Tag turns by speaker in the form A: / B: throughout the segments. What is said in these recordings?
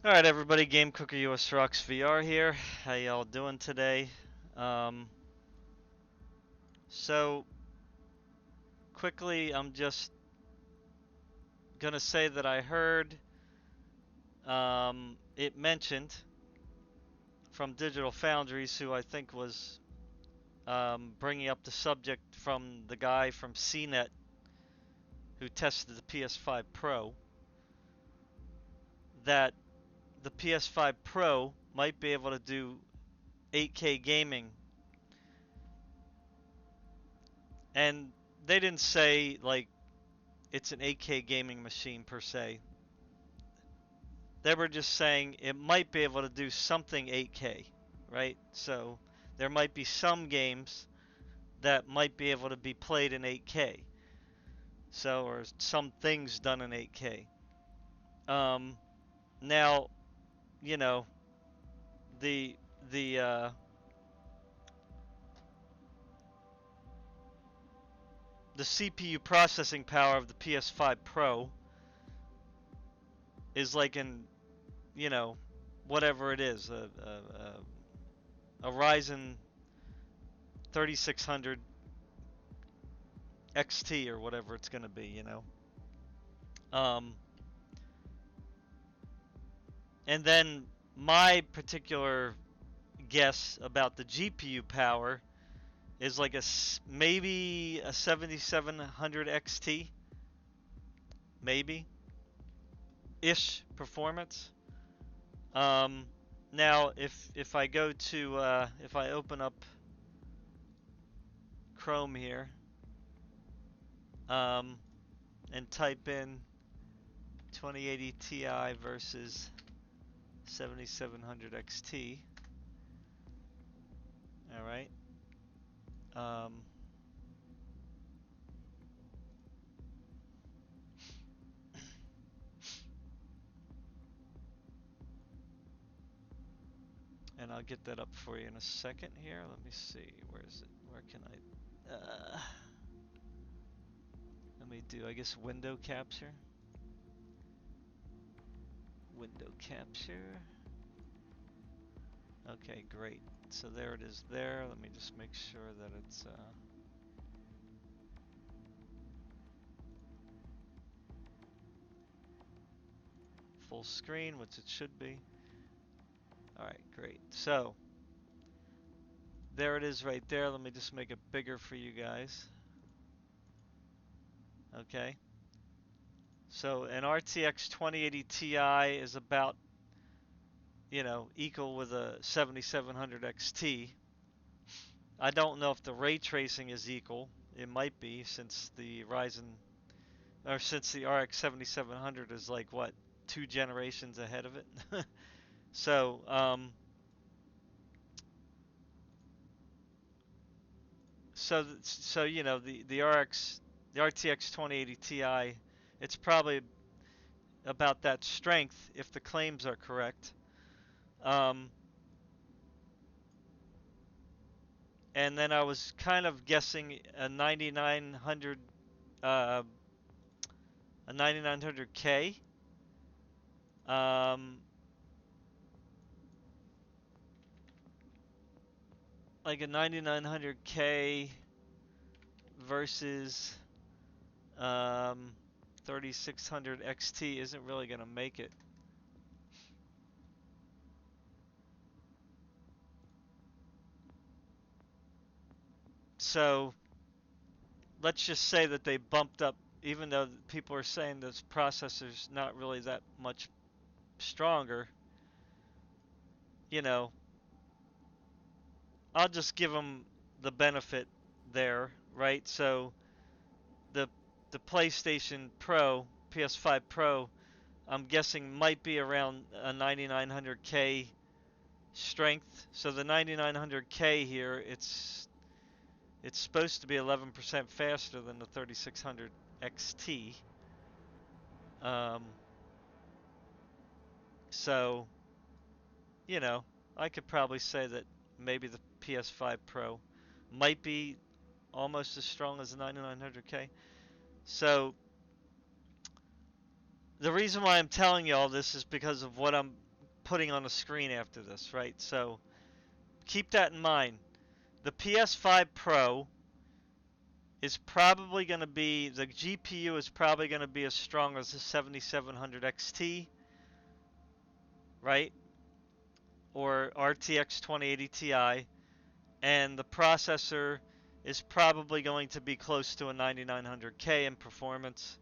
A: Alright everybody, Game Cooker US Rocks VR here. How y'all doing today? Um, so, quickly, I'm just gonna say that I heard it mentioned from Digital Foundries, who I think was bringing up the subject from the guy from CNET who tested the PS5 Pro, that the PS5 Pro might be able to do 8K gaming. And they didn't say, like, it's an 8K gaming machine per se. They were just saying it might be able to do something 8K, right? So there might be some games that might be able to be played in 8K. So, or some things done in 8K. Um, Now, you know, the the uh, the CPU processing power of the PS5 Pro is like you know, whatever it is, a Ryzen 3600 XT or whatever it's going to be, you know. Um, and then my particular guess about the GPU power is like maybe a 7700 XT, maybe ish performance. Um, Now if I go to if I open up Chrome here, um, and type in 2080 Ti versus 7700 XT. All right. Um, and I'll get that up for you in a second here. Let me see. Where is it? Where can I? Let me do, I guess, window capture. Window capture. Okay, great. So there it is there. Let me just make sure that it's full screen, which it should be. Alright, great. So, there it is right there. Let me just make it bigger for you guys. Okay. So, an RTX 2080 Ti is about, you know, equal with a 7700 XT. I don't know if the ray tracing is equal. It might be, since the Ryzen, or since the RX 7700 is like, what, 2 generations ahead of it? So, so you know, the RTX 2080 Ti, it's probably about that strength if the claims are correct. Um, and then I was kind of guessing a 9900, uh, a 9900K. Um, like a 9900K versus 3600 XT isn't really going to make it. So let's just say that they bumped up, even though people are saying this processor's not really that much stronger. You know, I'll just give them the benefit there, right? So the the PlayStation Pro, PS5 Pro, I'm guessing might be around a 9900K strength. So the 9900K here, it's supposed to be 11% faster than the 3600 XT. Um, so, you know, I could probably say that maybe the PS5 Pro might be almost as strong as the 9900K. So, the reason why I'm telling you all this is because of what I'm putting on the screen after this, right? So keep that in mind. The PS5 Pro is probably going to be, the GPU is probably going to be as strong as the 7700 XT, right? Or RTX 2080 Ti, and the processor is probably going to be close to a 9900K in performance,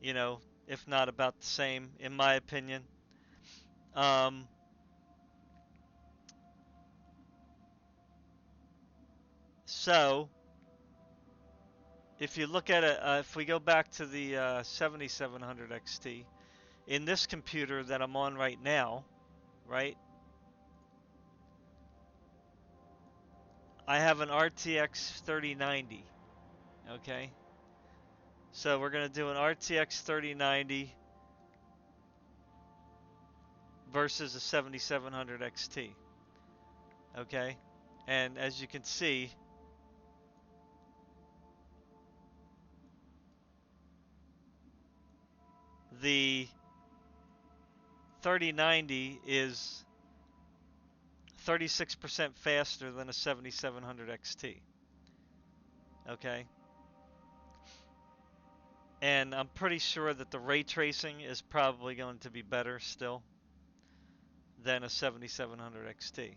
A: you know, if not about the same, in my opinion. So, if you look at it, if we go back to the 7700 XT, in this computer that I'm on right now, right, I have an RTX 3090, okay? So we're going to do an RTX 3090 versus a 7700 XT, okay? And as you can see, the 3090 is 36% faster than a 7700 XT, okay? And I'm pretty sure that the ray tracing is probably going to be better still than a 7700 XT.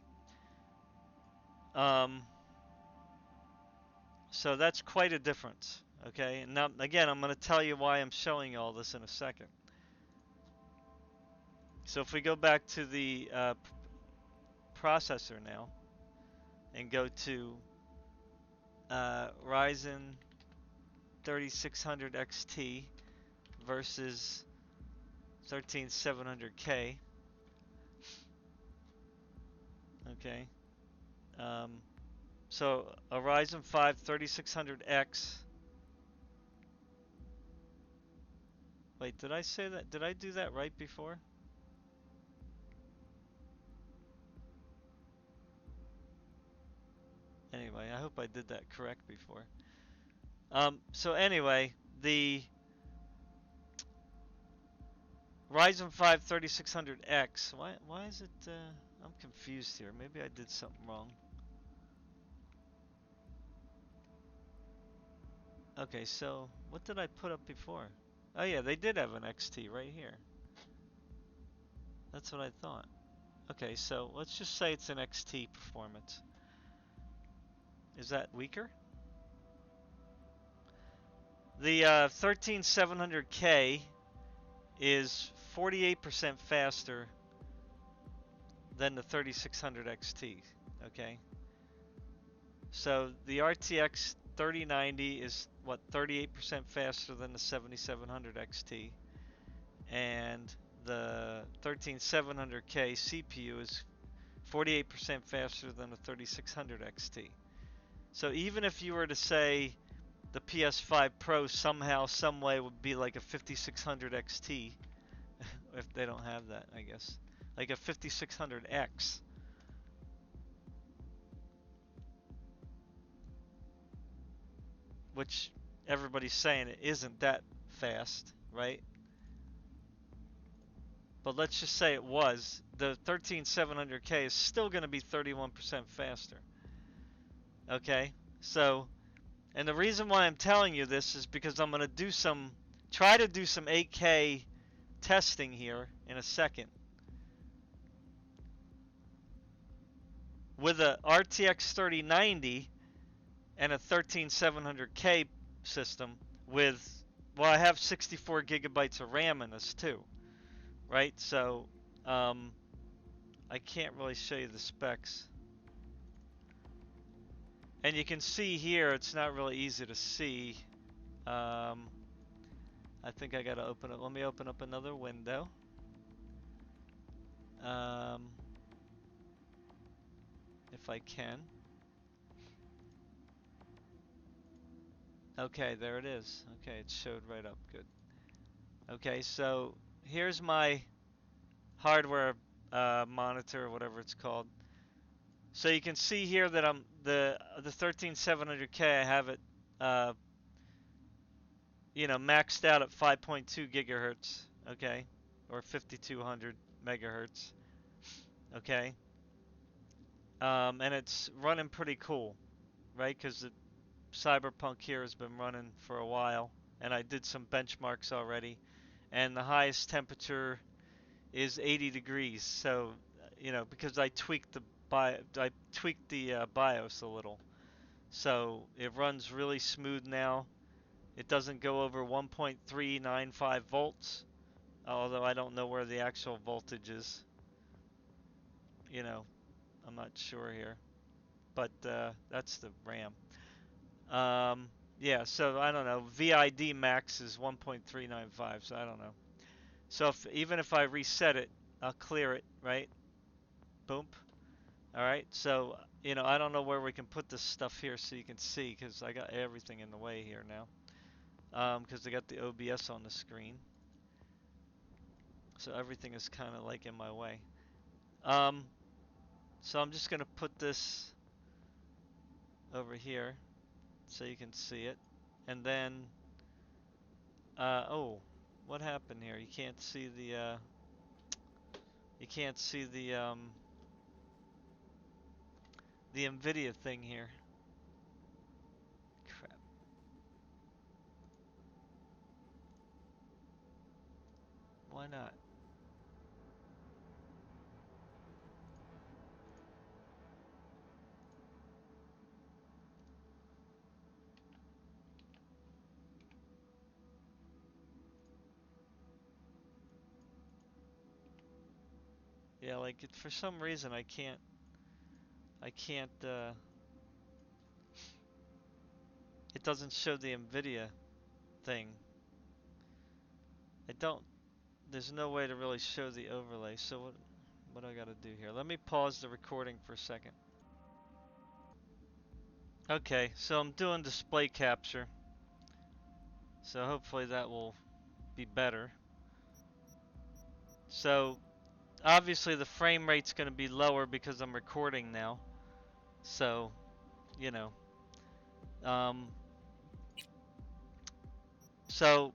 A: So that's quite a difference, okay? And now, again, I'm going to tell you why I'm showing you all this in a second. So if we go back to the processor now and go to Ryzen 3600 XT versus 13700K, okay? So a Ryzen 5 3600X. Wait, did I say that? Did I do that right before? Anyway, I hope I did that correct before. So anyway, the Ryzen 5 3600X. Why is it? I'm confused here. Maybe I did something wrong. Okay, so what did I put up before? Oh yeah, they did have an XT right here. That's what I thought. Okay, so let's just say it's an XT performance. Is that weaker? The 13700K is 48% faster than the 3600 XT, okay? So the RTX 3090 is, what, 38% faster than the 7700 XT, and the 13700K CPU is 48% faster than the 3600 XT. So even if you were to say the PS5 Pro somehow, some way would be like a 5600 XT, if they don't have that, I guess, like a 5600X. Which everybody's saying it isn't that fast, right? But let's just say it was. The 13700K is still going to be 31% faster. Okay? So, and the reason why I'm telling you this is because I'm going to try to do some 8K testing here in a second. With a RTX 3090 and a 13700K system with, well, I have 64 gigabytes of RAM in this too, right? So I can't really show you the specs. And you can see here, it's not really easy to see. I think I gotta open it. Let me open up another window. If I can. Okay, there it is. Okay, it showed right up. Good. Okay, so here's my hardware monitor, or whatever it's called. So you can see here that I'm the 13700K. I have it, you know, maxed out at 5.2 gigahertz. Okay, or 5200 megahertz. Okay, and it's running pretty cool, right? Because the Cyberpunk here has been running for a while, and I did some benchmarks already, and the highest temperature is 80 degrees. So, because I tweaked the BIOS a little, so it runs really smooth now. It doesn't go over 1.395 volts, although I don't know where the actual voltage is. You know, I'm not sure here, but that's the RAM. Yeah, so I don't know. VID max is 1.395, so I don't know. So even if I reset it, I'll clear it, right? Boom. All right. So, I don't know where we can put this stuff here so you can see because I got everything in the way here now. Because I got the OBS on the screen. So everything is kind of like in my way. Um, so I'm just going to put this over here so you can see it. And then, oh, what happened here? You can't see the Nvidia thing here. Crap. Why not? Yeah, like for some reason I can't it doesn't show the Nvidia thing. I don't There's no way to really show the overlay. So what I got to do here? Let me pause the recording for a second. Okay, so I'm doing display capture. So hopefully that will be better. So obviously the frame rate's going to be lower because I'm recording now. So, you know, um, so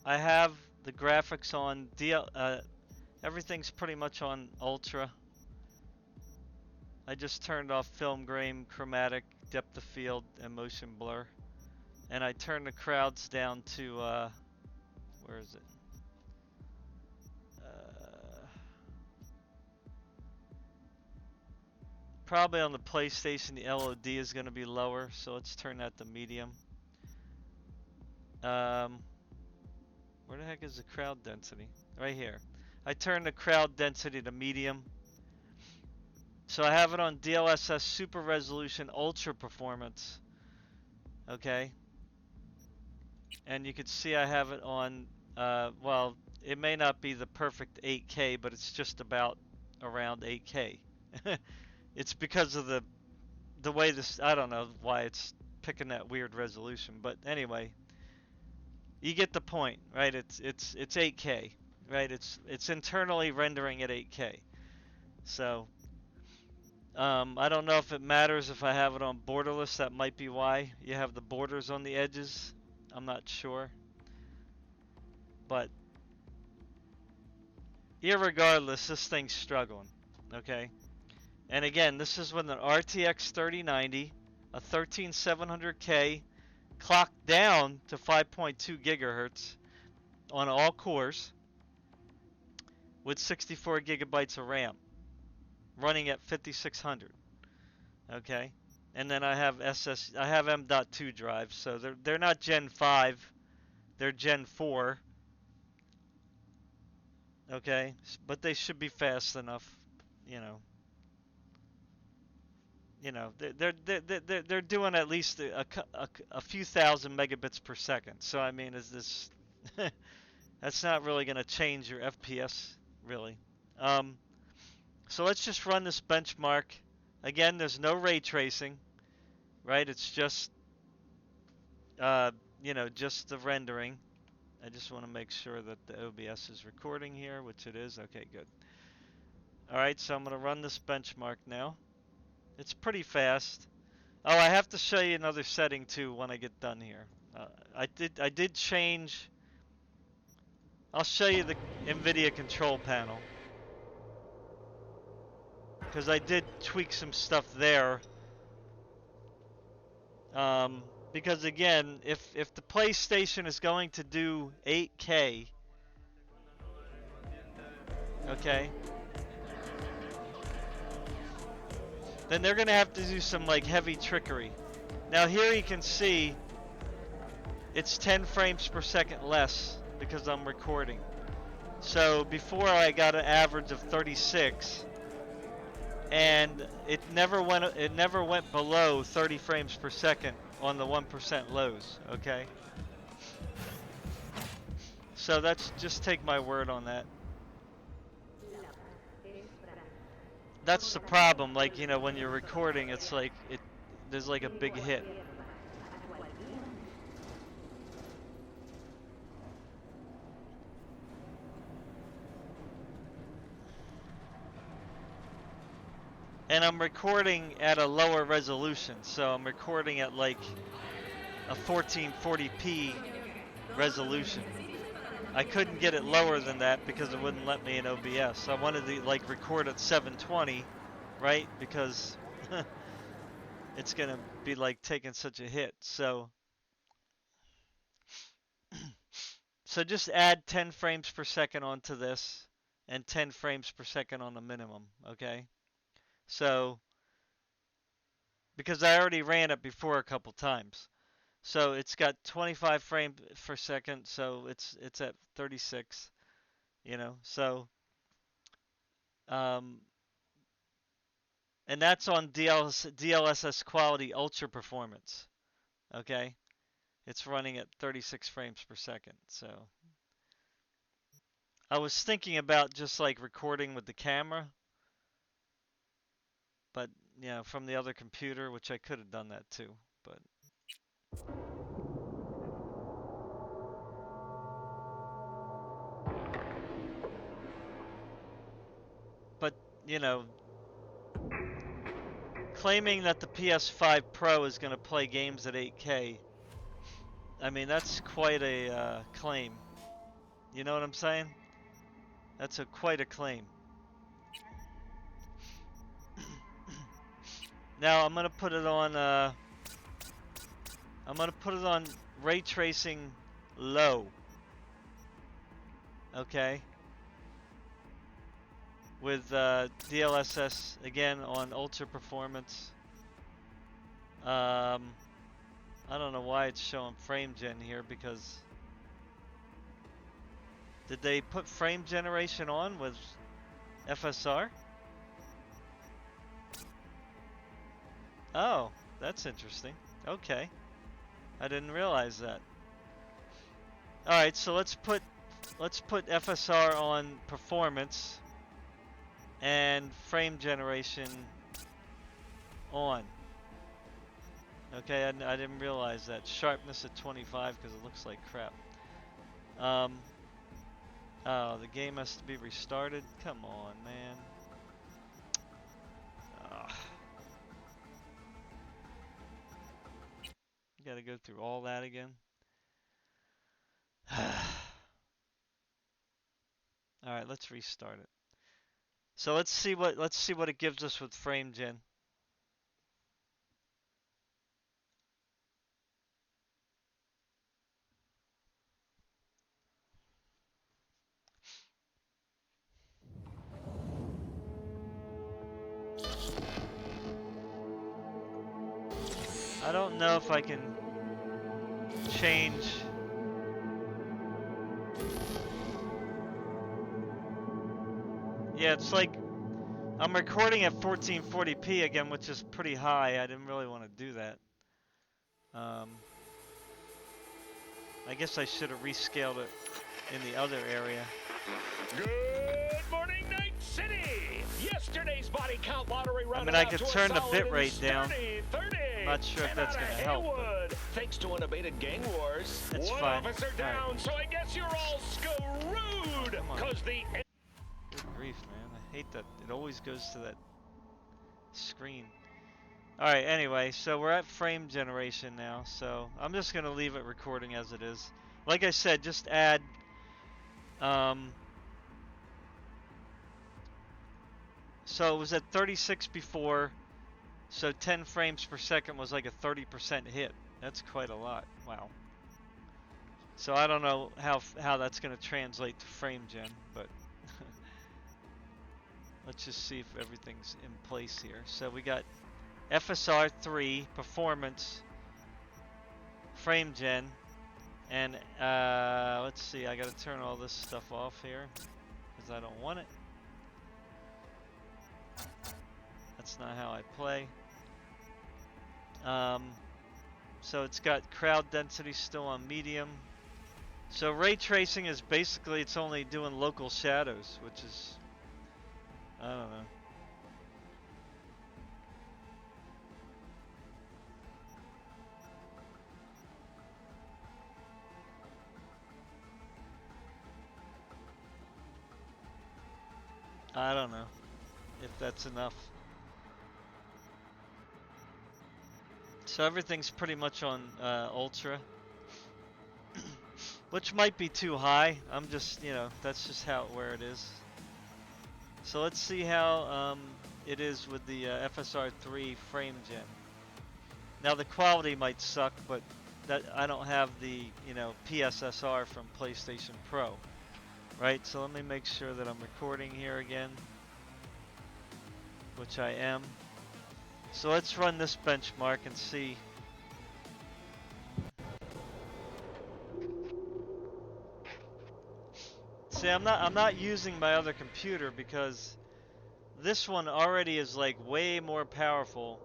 A: I have the graphics on everything's pretty much on ultra. I just turned off film grain, chromatic, depth of field, and motion blur. And I turned the crowds down to, where is it? Probably on the PlayStation, the LOD is going to be lower, so let's turn that to medium. Where the heck is the crowd density? Right here. I turned the crowd density to medium. So I have it on DLSS Super Resolution Ultra Performance. Okay. And you can see I have it on, well, it may not be the perfect 8K, but it's just about around 8K. It's because of the way this, I don't know why it's picking that weird resolution, but anyway, you get the point, right? It's 8K, right? It's internally rendering at 8K. So, I don't know if it matters if I have it on borderless. That might be why you have the borders on the edges. I'm not sure, but irregardless, this thing's struggling. Okay, and again, this is with an RTX 3090, a 13700K, clocked down to 5.2 gigahertz on all cores with 64 gigabytes of RAM, running at 5600. Okay, and then I have I have M.2 drives, so they're not Gen 5, they're Gen 4. Okay, but they should be fast enough, you know. They're doing at least a few thousand megabits per second. So I mean, is this that's not really going to change your FPS really. Um, so let's just run this benchmark. Again, there's no ray tracing, right? It's just uh, just the rendering. I just want to make sure that the OBS is recording here, which it is. Okay, good. All right, so I'm going to run this benchmark now. It's pretty fast. Oh, I have to show you another setting too when I get done here. I did change. I'll show you the Nvidia control panel. because I did tweak some stuff there. Because again, if the PlayStation is going to do 8K, okay, then they're gonna have to do some like heavy trickery. Now here you can see it's 10 frames per second less because I'm recording. So before I got an average of 36, and it never went below 30 frames per second on the 1% lows, okay? So that's, just take my word on that. That's the problem, like, you know, when you're recording, it's like there's like a big hit. And I'm recording at a lower resolution, so I'm recording at like a 1440p resolution. I couldn't get it lower than that because it wouldn't let me in OBS. I wanted to like record at 720, right? Because it's gonna be like taking such a hit. So just add 10 frames per second onto this and 10 frames per second on the minimum, okay? So because I already ran it before a couple times. So it's got 25 frames per second, so it's at 36, you know. So and that's on DLSS quality ultra performance. Okay? It's running at 36 frames per second. So I was thinking about just like recording with the camera, but you know, from the other computer, which I could have done that too, but you know, claiming that the PS5 Pro is going to play games at 8K, I mean, that's quite a claim. You know what I'm saying? That's quite a claim. Now I'm gonna put it on. I'm gonna put it on ray tracing low. Okay. With DLSS again on ultra performance. I don't know why it's showing frame gen here because did they put frame generation on with FSR? Oh, that's interesting. Okay. I didn't realize that. Alright, so let's put FSR on performance and frame generation on. Okay, I didn't realize that. Sharpness at 25 because it looks like crap. Oh, the game has to be restarted? Come on, man. Ugh. You gotta go through all that again. Alright, let's restart it. So let's see what it gives us with frame gen. I don't know if I can change. Yeah, it's like I'm recording at 1440p again, which is pretty high. I didn't really want to do that. I guess I should have rescaled it in the other area.
B: Good morning, Night City! Yesterday's body count lottery
A: I mean, I could turn the bitrate down.
B: 30.
A: I'm not sure if that's going to help. But
B: thanks to unabated gang wars.
A: That's
B: One
A: fine.
B: officer down, so I guess you're all screwed! Cause the...
A: Good grief, man. I hate that. It always goes to that screen. Alright, anyway, so we're at frame generation now, so I'm just going to leave it recording as it is. Like I said, just add So it was at 36 before, so 10 frames per second was like a 30% hit. That's quite a lot. Wow. So I don't know how that's going to translate to frame gen, but let's just see if everything's in place here. So we got FSR 3 performance, frame gen, and let's see. I got to turn all this stuff off here because I don't want it. That's not how I play. So it's got crowd density still on medium. So ray tracing is basically it's only doing local shadows, which is I don't know. I don't know if that's enough. So everything's pretty much on ultra, which might be too high. I'm just, that's just where it is. So let's see how it is with the FSR3 frame gen. Now the quality might suck, but that I don't have the, PSSR from PlayStation Pro, right? So let me make sure that I'm recording here again, which I am. So let's run this benchmark and see. See, I'm not using my other computer because this one already is like way more powerful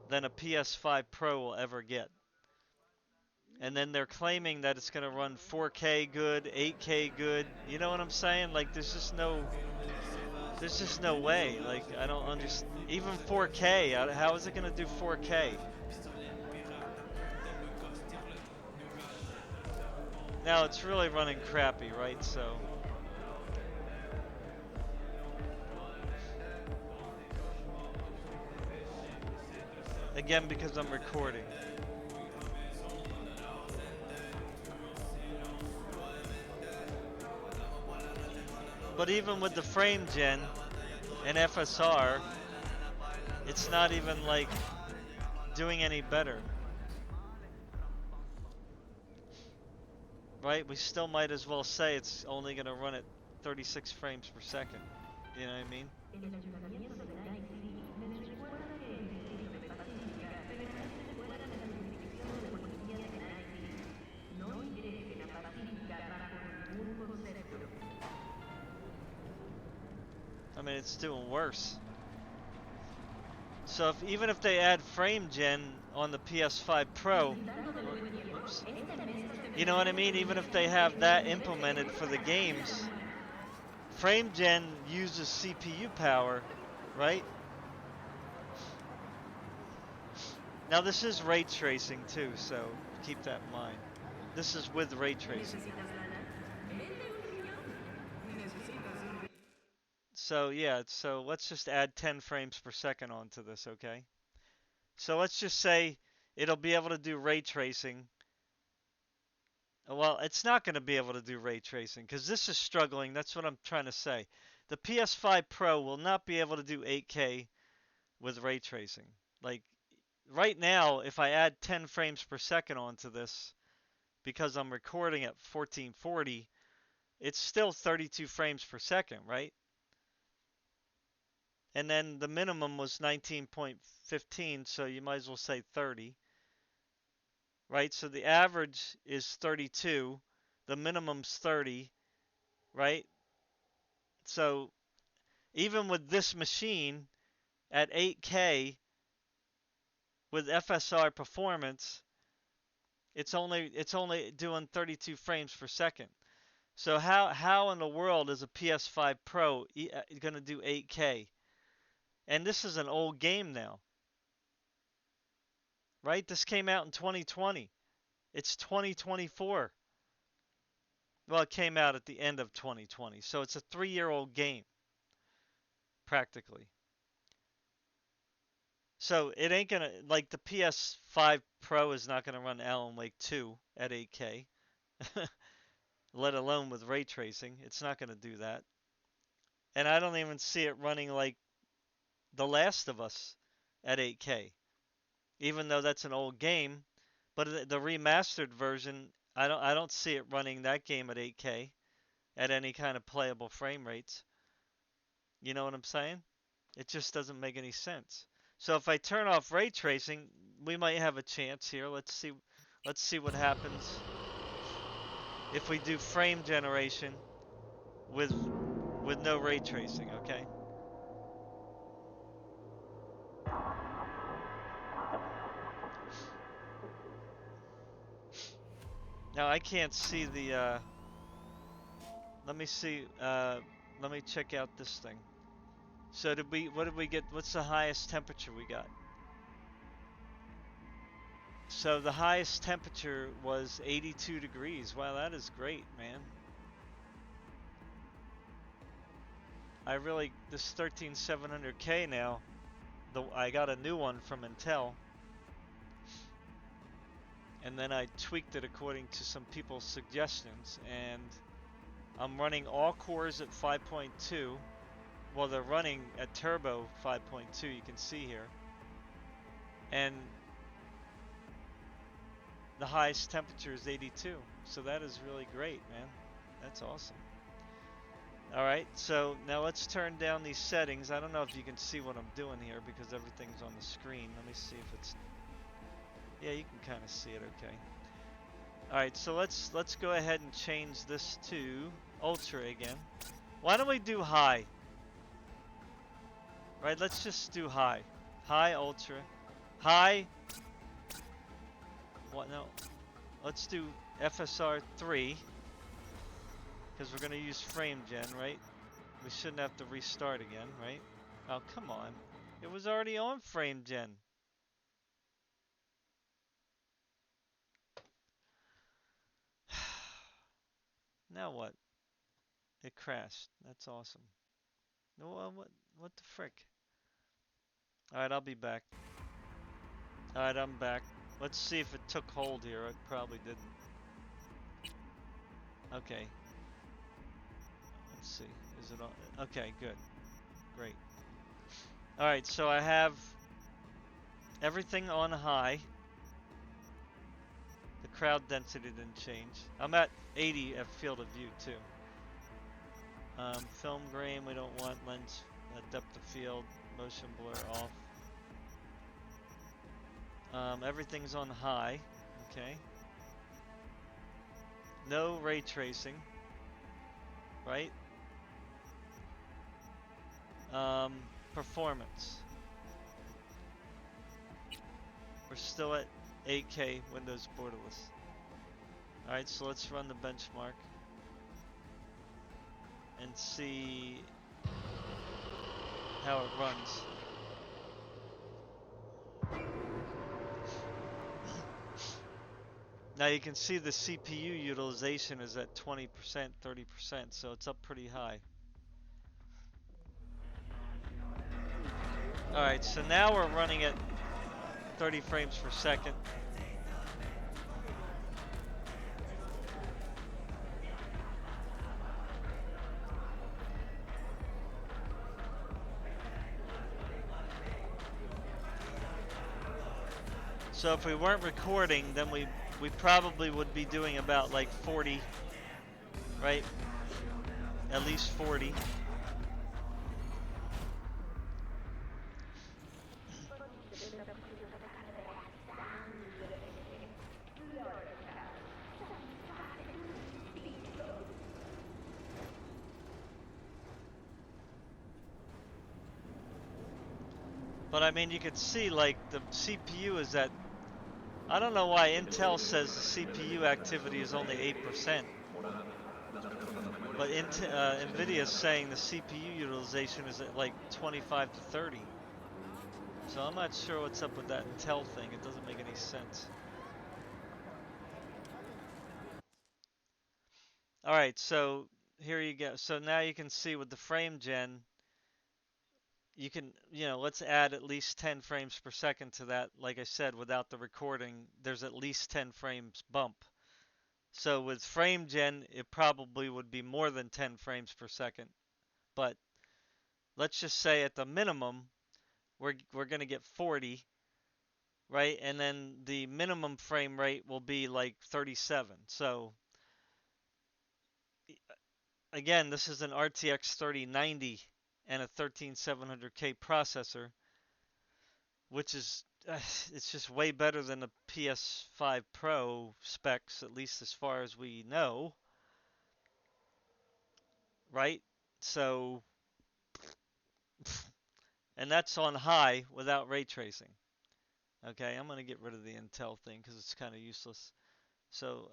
A: than a PS5 Pro will ever get. And then they're claiming that it's going to run 4K good, 8K good. You know what I'm saying? Like there's just no way. Like I don't understand. Even 4K, how is it going to do 4K? Now it's really running crappy, right? So again, because I'm recording. But even with the frame gen and FSR, it's not even like doing any better. Right? We still might as well say it's only going to run at 36 frames per second. You know what I mean? I mean, it's doing worse. So even if they add frame gen on the PS5 Pro, oops, you know what I mean? Even if they have that implemented for the games, frame gen uses CPU power, right? Now this is ray tracing too, so keep that in mind. This is with ray tracing. So yeah, so let's just add 10 frames per second onto this, okay? So let's just say it'll be able to do ray tracing. Well, it's not going to be able to do ray tracing because this is struggling. That's what I'm trying to say. The PS5 Pro will not be able to do 8K with ray tracing. Like right now, if I add 10 frames per second onto this, because I'm recording at 1440, it's still 32 frames per second, right? And then the minimum was 19.15, so you might as well say 30, right? So the average is 32, the minimum's 30, right? So even with this machine at 8K with FSR performance, it's only doing 32 frames per second. So how in the world is a PS5 Pro going to do 8K? And this is an old game now, right? This came out in 2020. It's 2024. Well, it came out at the end of 2020, so it's a 3-year-old game, practically. So it ain't gonna, like the PS5 Pro is not gonna run Alan Wake 2 at 8K, let alone with ray tracing. It's not gonna do that. And I don't even see it running like The Last of Us at 8K, even though that's an old game. But the remastered version, I don't see it running that game at 8K at any kind of playable frame rates. You know what I'm saying? It just doesn't make any sense. So if I turn off ray tracing, we might have a chance here. Let's see what happens if we do frame generation with no ray tracing, okay? Now I can't see the let me see let me check out this thing. So what did we get? What's the highest temperature we got? So the highest temperature was 82 degrees. Wow, that is great, man. This 13700K now, I got a new one from Intel, and then I tweaked it according to some people's suggestions, and I'm running all cores at 5.2. Well, they're running at turbo 5.2, you can see here. And the highest temperature is 82. So that is really great, man. That's awesome. Alright, so now let's turn down these settings. I don't know if you can see what I'm doing here because everything's on the screen. Let me see if it's... Yeah, you can kind of see it okay. Alright, so let's go ahead and change this to Ultra again. Why don't we do High? Right, let's just do High. High, Ultra. High. What? No. Let's do FSR 3. Because we're going to use frame gen, right? We shouldn't have to restart again, right? Oh, come on. It was already on frame gen. Now what? It crashed. That's awesome. No, what the frick? Alright, I'll be back. Alright, I'm back. Let's see if it took hold here. It probably didn't. Okay. Let's see. Is it on? Okay, good. Great. Alright, so I have everything on high. The crowd density didn't change. I'm at 80 at field of view too. Film grain, we don't want lens depth of field, motion blur off. Everything's on high, okay. No ray tracing, right? Performance. We're still at 8K Windows borderless. Alright, so let's run the benchmark and see how it runs. Now you can see the CPU utilization is at 20%, 30%, so it's up pretty high. Alright, so now we're running at 30 frames per second. So if we weren't recording, then we probably would be doing about like 40, right? At least 40. But I mean, you could see like the CPU is at, I don't know why Intel says the CPU activity is only 8%. But Nvidia is saying the CPU utilization is at like 25 to 30. So I'm not sure what's up with that Intel thing. It doesn't make any sense. Alright, so here you go. So now you can see with the frame gen, you can, let's add at least 10 frames per second to that. Like I said, without the recording, there's at least 10 frames bump. So with frame gen, it probably would be more than 10 frames per second. But let's just say at the minimum, we're gonna get 40, right? And then the minimum frame rate will be like 37. So again, this is an RTX 3090 and a 13700K processor, which is it's just way better than the PS5 Pro specs, at least as far as we know, right? So, and that's on high without ray tracing. Okay, I'm gonna get rid of the Intel thing because it's kind of useless. So,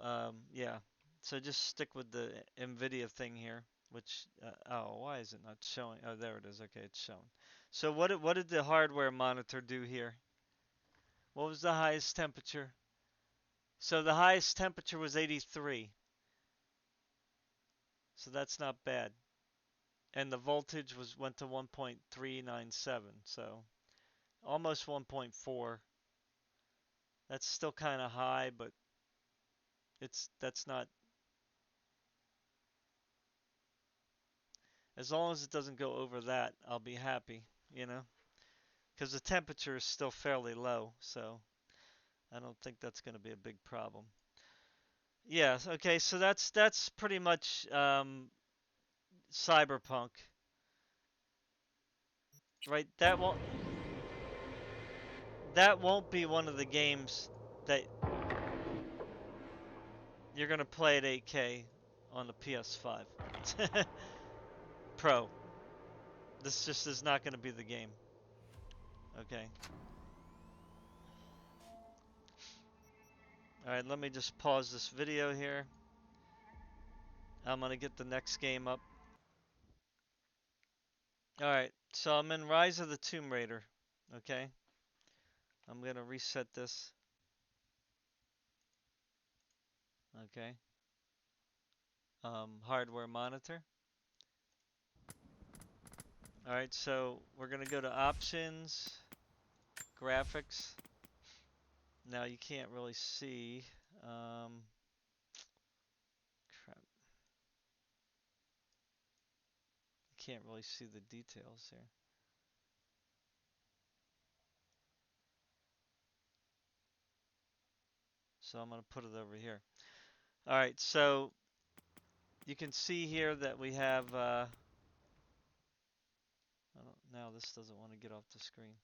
A: yeah. So just stick with the Nvidia thing here, which, oh, why is it not showing? Oh, there it is. Okay, it's shown. So what did the hardware monitor do here? What was the highest temperature? So the highest temperature was 83. So that's not bad. And the voltage went to 1.397. So almost 1.4. That's still kind of high, but that's not, as long as it doesn't go over that, I'll be happy, you know? Because the temperature is still fairly low, so I don't think that's going to be a big problem. Yeah, okay, so that's pretty much Cyberpunk, right? That won't be one of the games that you're going to play at 8K on the PS5 Pro. This just is not going to be the game. Okay. All right, let me just pause this video here. I'm going to get the next game up. Alright, so I'm in Rise of the Tomb Raider. Okay, I'm gonna reset this. Okay, hardware monitor. Alright, so we're gonna go to options, graphics. Now you can't really see. Crap, you can't really see the details here. So I'm gonna put it over here. Alright, so you can see here that we have. Now this doesn't want to get off the screen.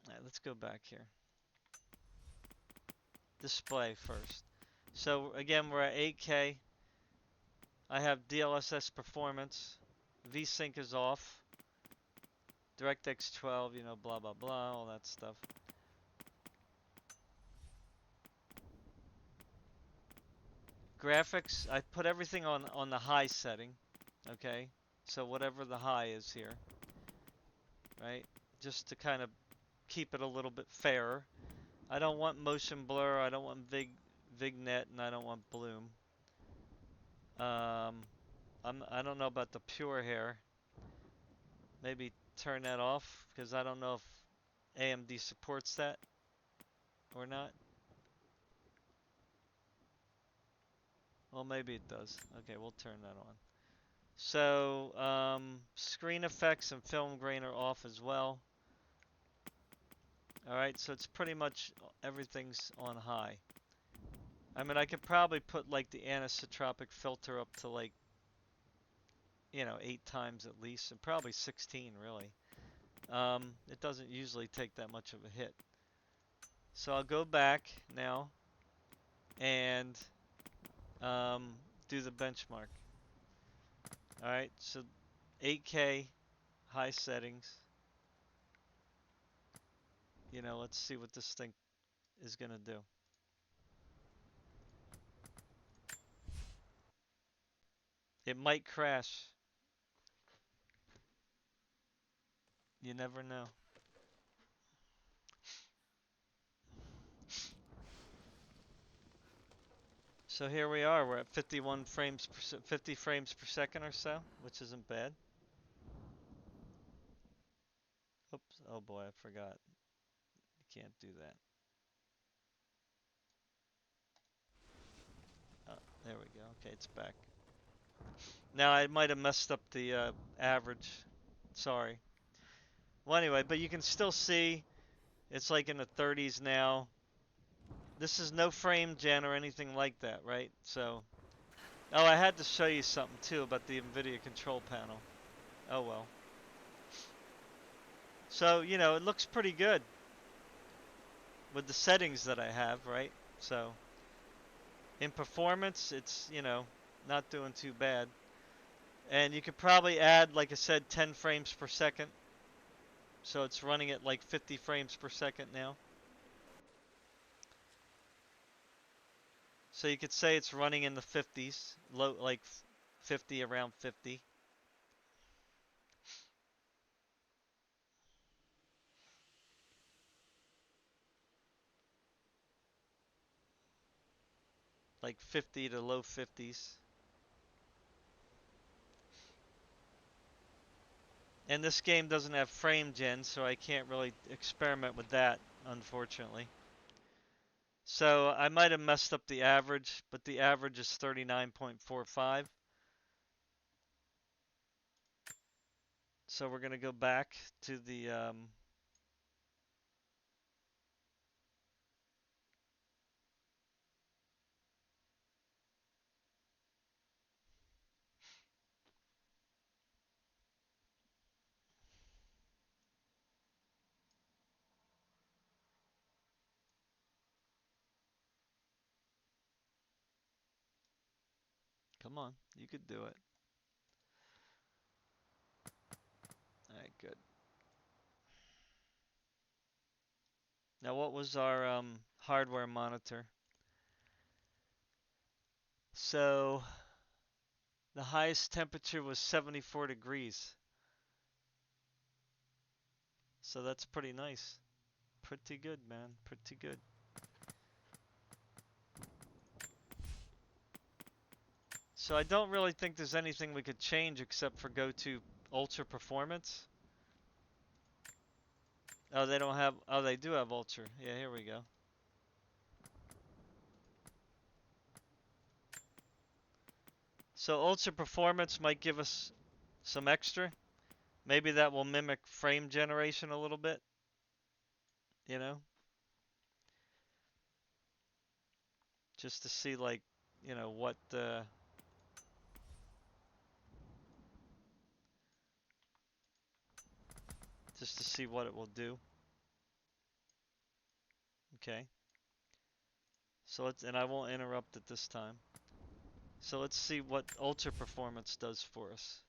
A: Alright, let's go back here. Display first. So again, we're at 8K. I have DLSS performance. VSync is off. DirectX 12, you know, blah, blah, blah, all that stuff. Graphics, I put everything on the high setting. Okay? So whatever the high is here. Right? Just to kind of keep it a little bit fairer. I don't want motion blur, I don't want vignette, and I don't want bloom. I don't know about the pure hair. Maybe turn that off because I don't know if AMD supports that or not. Well, maybe it does. Okay, we'll turn that on. So, screen effects and film grain are off as well. Alright, so it's pretty much everything's on high. I mean, I could probably put like the anisotropic filter up to like, you know, 8 times at least, and probably 16 really. It doesn't usually take that much of a hit. So I'll go back now and do the benchmark. Alright, so 8K, high settings. You know, let's see what this thing is going to do. It might crash. You never know. So here we are. We're at 50 frames per second or so, which isn't bad. Oops. Oh boy, I forgot. You can't do that. Oh, there we go. Okay, it's back. Now I might have messed up the average. Sorry. Well, anyway, but you can still see it's like in the 30s now. This is no frame gen or anything like that, right? So, oh, I had to show you something too about the Nvidia control panel. Oh well. So, you know, it looks pretty good with the settings that I have, right? So, in performance, it's, you know, not doing too bad. And you could probably add, like I said, 10 frames per second. So it's running at like 50 frames per second now. So you could say it's running in the 50s, low, like 50, around 50. Like 50 to low 50s. And this game doesn't have frame gen, so I can't really experiment with that, unfortunately. So I might have messed up the average, but the average is 39.45. So we're going to go back to the come on, you could do it. All right, good. Now what was our hardware monitor? So the highest temperature was 74 degrees. So that's pretty nice. Pretty good, man. Pretty good. So I don't really think there's anything we could change except for go to Ultra Performance. Oh, they don't have, oh, they do have Ultra. Yeah, here we go. So Ultra Performance might give us some extra. Maybe that will mimic frame generation a little bit, you know? Just to see like, you know, what just to see what it will do. Okay. So let's, and I won't interrupt it this time. So let's see what Ultra Performance does for us.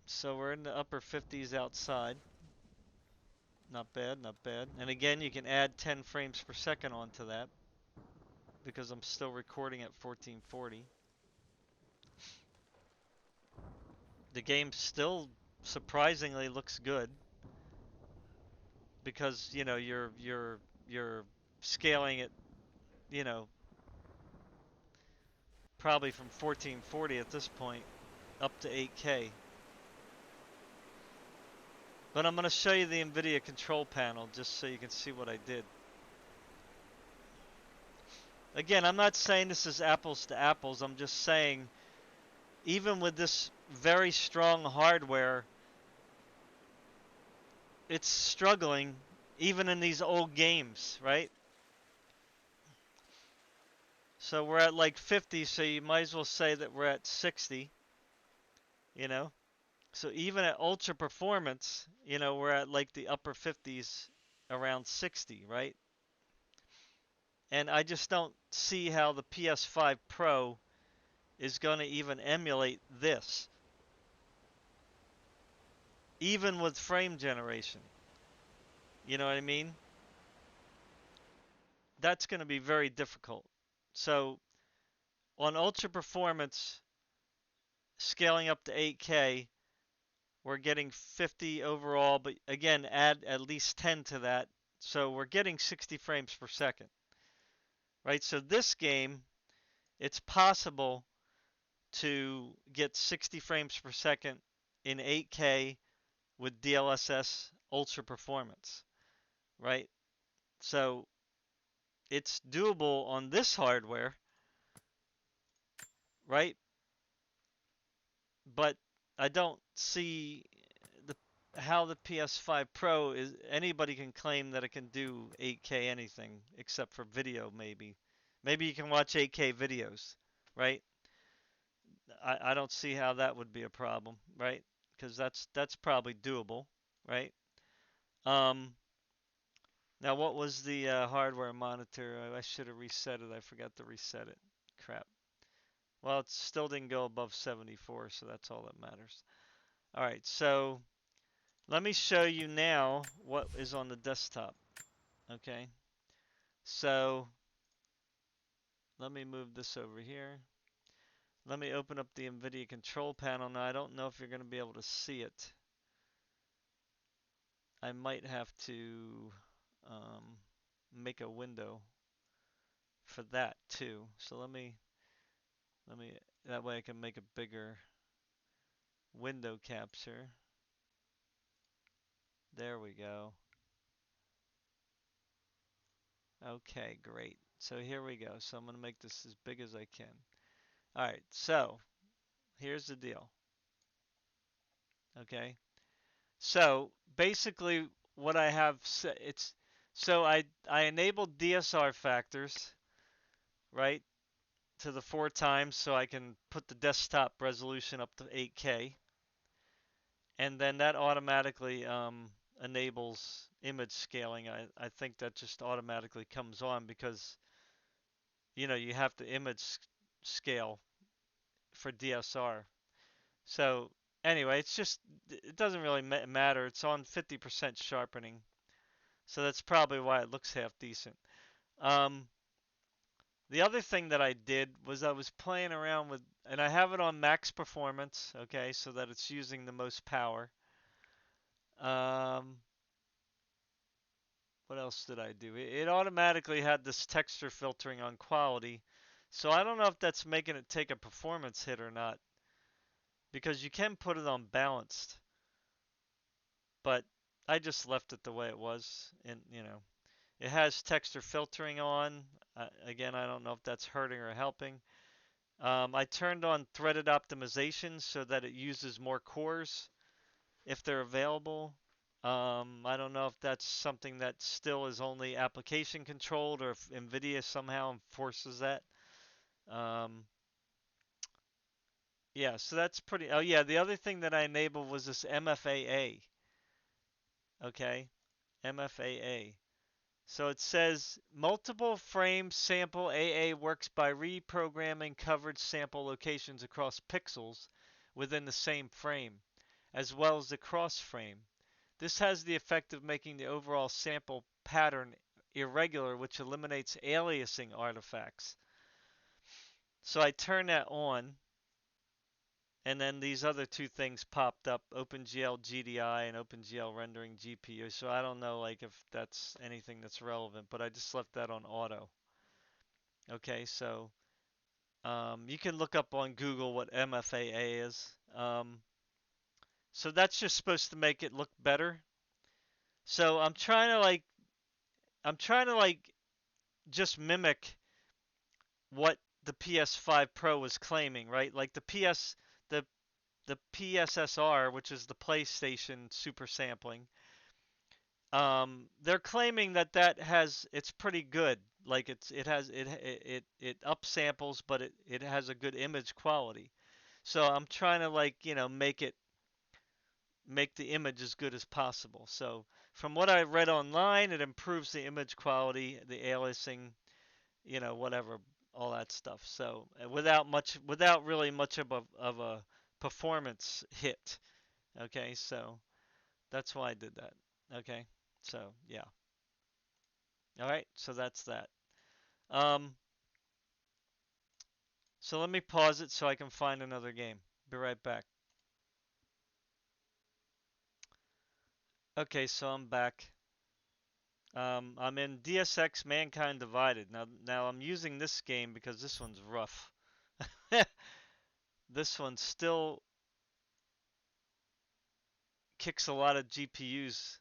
A: So we're in the upper 50s outside. Not bad, not bad. And again, you can add 10 frames per second onto that because I'm still recording at 1440. The game still surprisingly looks good because, you know, you're scaling it, you know, probably from 1440 at this point up to 8K. But I'm going to show you the Nvidia control panel just so you can see what I did. Again, I'm not saying this is apples to apples. I'm just saying even with this very strong hardware, it's struggling even in these old games, right? So we're at like 50, so you might as well say that we're at 60, you know? So even at ultra performance, you know, we're at like the upper 50s, around 60, right? And I just don't see how the PS5 Pro is going to even emulate this, even with frame generation. You know what I mean? That's going to be very difficult. So on ultra performance, scaling up to 8K, we're getting 50 overall, but again, add at least 10 to that. So we're getting 60 frames per second, right? So this game, it's possible to get 60 frames per second in 8K with DLSS ultra performance, right? So it's doable on this hardware, right? But I don't see the how the PS5 Pro is anybody can claim that it can do 8K anything except for video maybe. Maybe you can watch 8K videos, right? I don't see how that would be a problem, right? Because that's probably doable, right? Um, Now what was the hardware monitor? I should have reset it. I forgot to reset it. Crap. Well, it still didn't go above 74, so that's all that matters. All right, so let me show you now what is on the desktop. Okay, so let me move this over here. Let me open up the NVIDIA control panel. Now, I don't know if you're going to be able to see it. I might have to make a window for that too. So let me, that way I can make a bigger window capture. There we go. Okay, great. So here we go. So I'm going to make this as big as I can. All right, so here's the deal. Okay, so basically what I have set, it's so I enabled DSR factors, right, to the 4 times so I can put the desktop resolution up to 8K, and then that automatically enables image scaling. I think that just automatically comes on because you have to image scale for DSR. So anyway, it doesn't really matter. It's on 50% sharpening, so that's probably why it looks half decent. Um, the other thing that I did was I was playing around with, and I have it on max performance, okay, so that it's using the most power. Um, what else did I do? It automatically had this texture filtering on quality, so I don't know if that's making it take a performance hit or not, because you can put it on balanced, but I just left it the way it was, and it has texture filtering on. Again, I don't know if that's hurting or helping. I turned on threaded optimization so that it uses more cores if they're available. I don't know if that's something that still is only application controlled or if Nvidia somehow enforces that. Um, yeah, so that's pretty. Oh yeah, the other thing that I enabled was this MFAA. Okay, MFAA. So it says multiple frame sample AA works by reprogramming covered sample locations across pixels within the same frame, as well as the cross frame. This has the effect of making the overall sample pattern irregular, which eliminates aliasing artifacts. So I turn that on, and then these other two things popped up, OpenGL GDI and OpenGL rendering GPU. So I don't know like if that's anything that's relevant, but I just left that on auto. Okay, so you can look up on Google what MFAA is. So that's just supposed to make it look better. So I'm trying to like just mimic what the PS5 Pro was claiming, right? Like the the PSSR, which is the PlayStation Super Sampling. They're claiming that it's pretty good. Like it upsamples, but it has a good image quality. So I'm trying to like make the image as good as possible. So from what I read online, it improves the image quality, the aliasing, whatever, all that stuff. So without really much of a performance hit. Okay, so that's why I did that. Okay, so yeah. All right, so that's that. Um, so let me pause it so I can find another game. Be right back. Okay, so I'm back. I'm in DSX Mankind Divided. Now I'm using this game because this one's rough. This one still kicks a lot of GPUs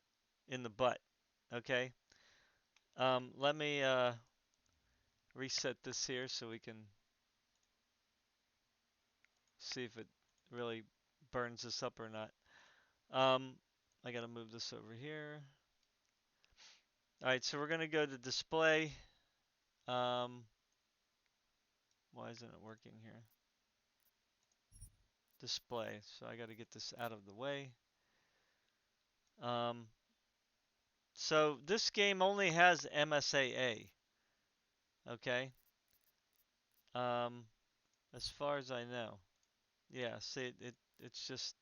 A: in the butt. Okay. Let me reset this here so we can see if it really burns this up or not. Um, I gotta move this over here. All right, so we're gonna go to display. Um, why isn't it working here? Display. So I gotta get this out of the way. Um, so this game only has MSAA. Okay. Um, as far as I know. Yeah. See, it's just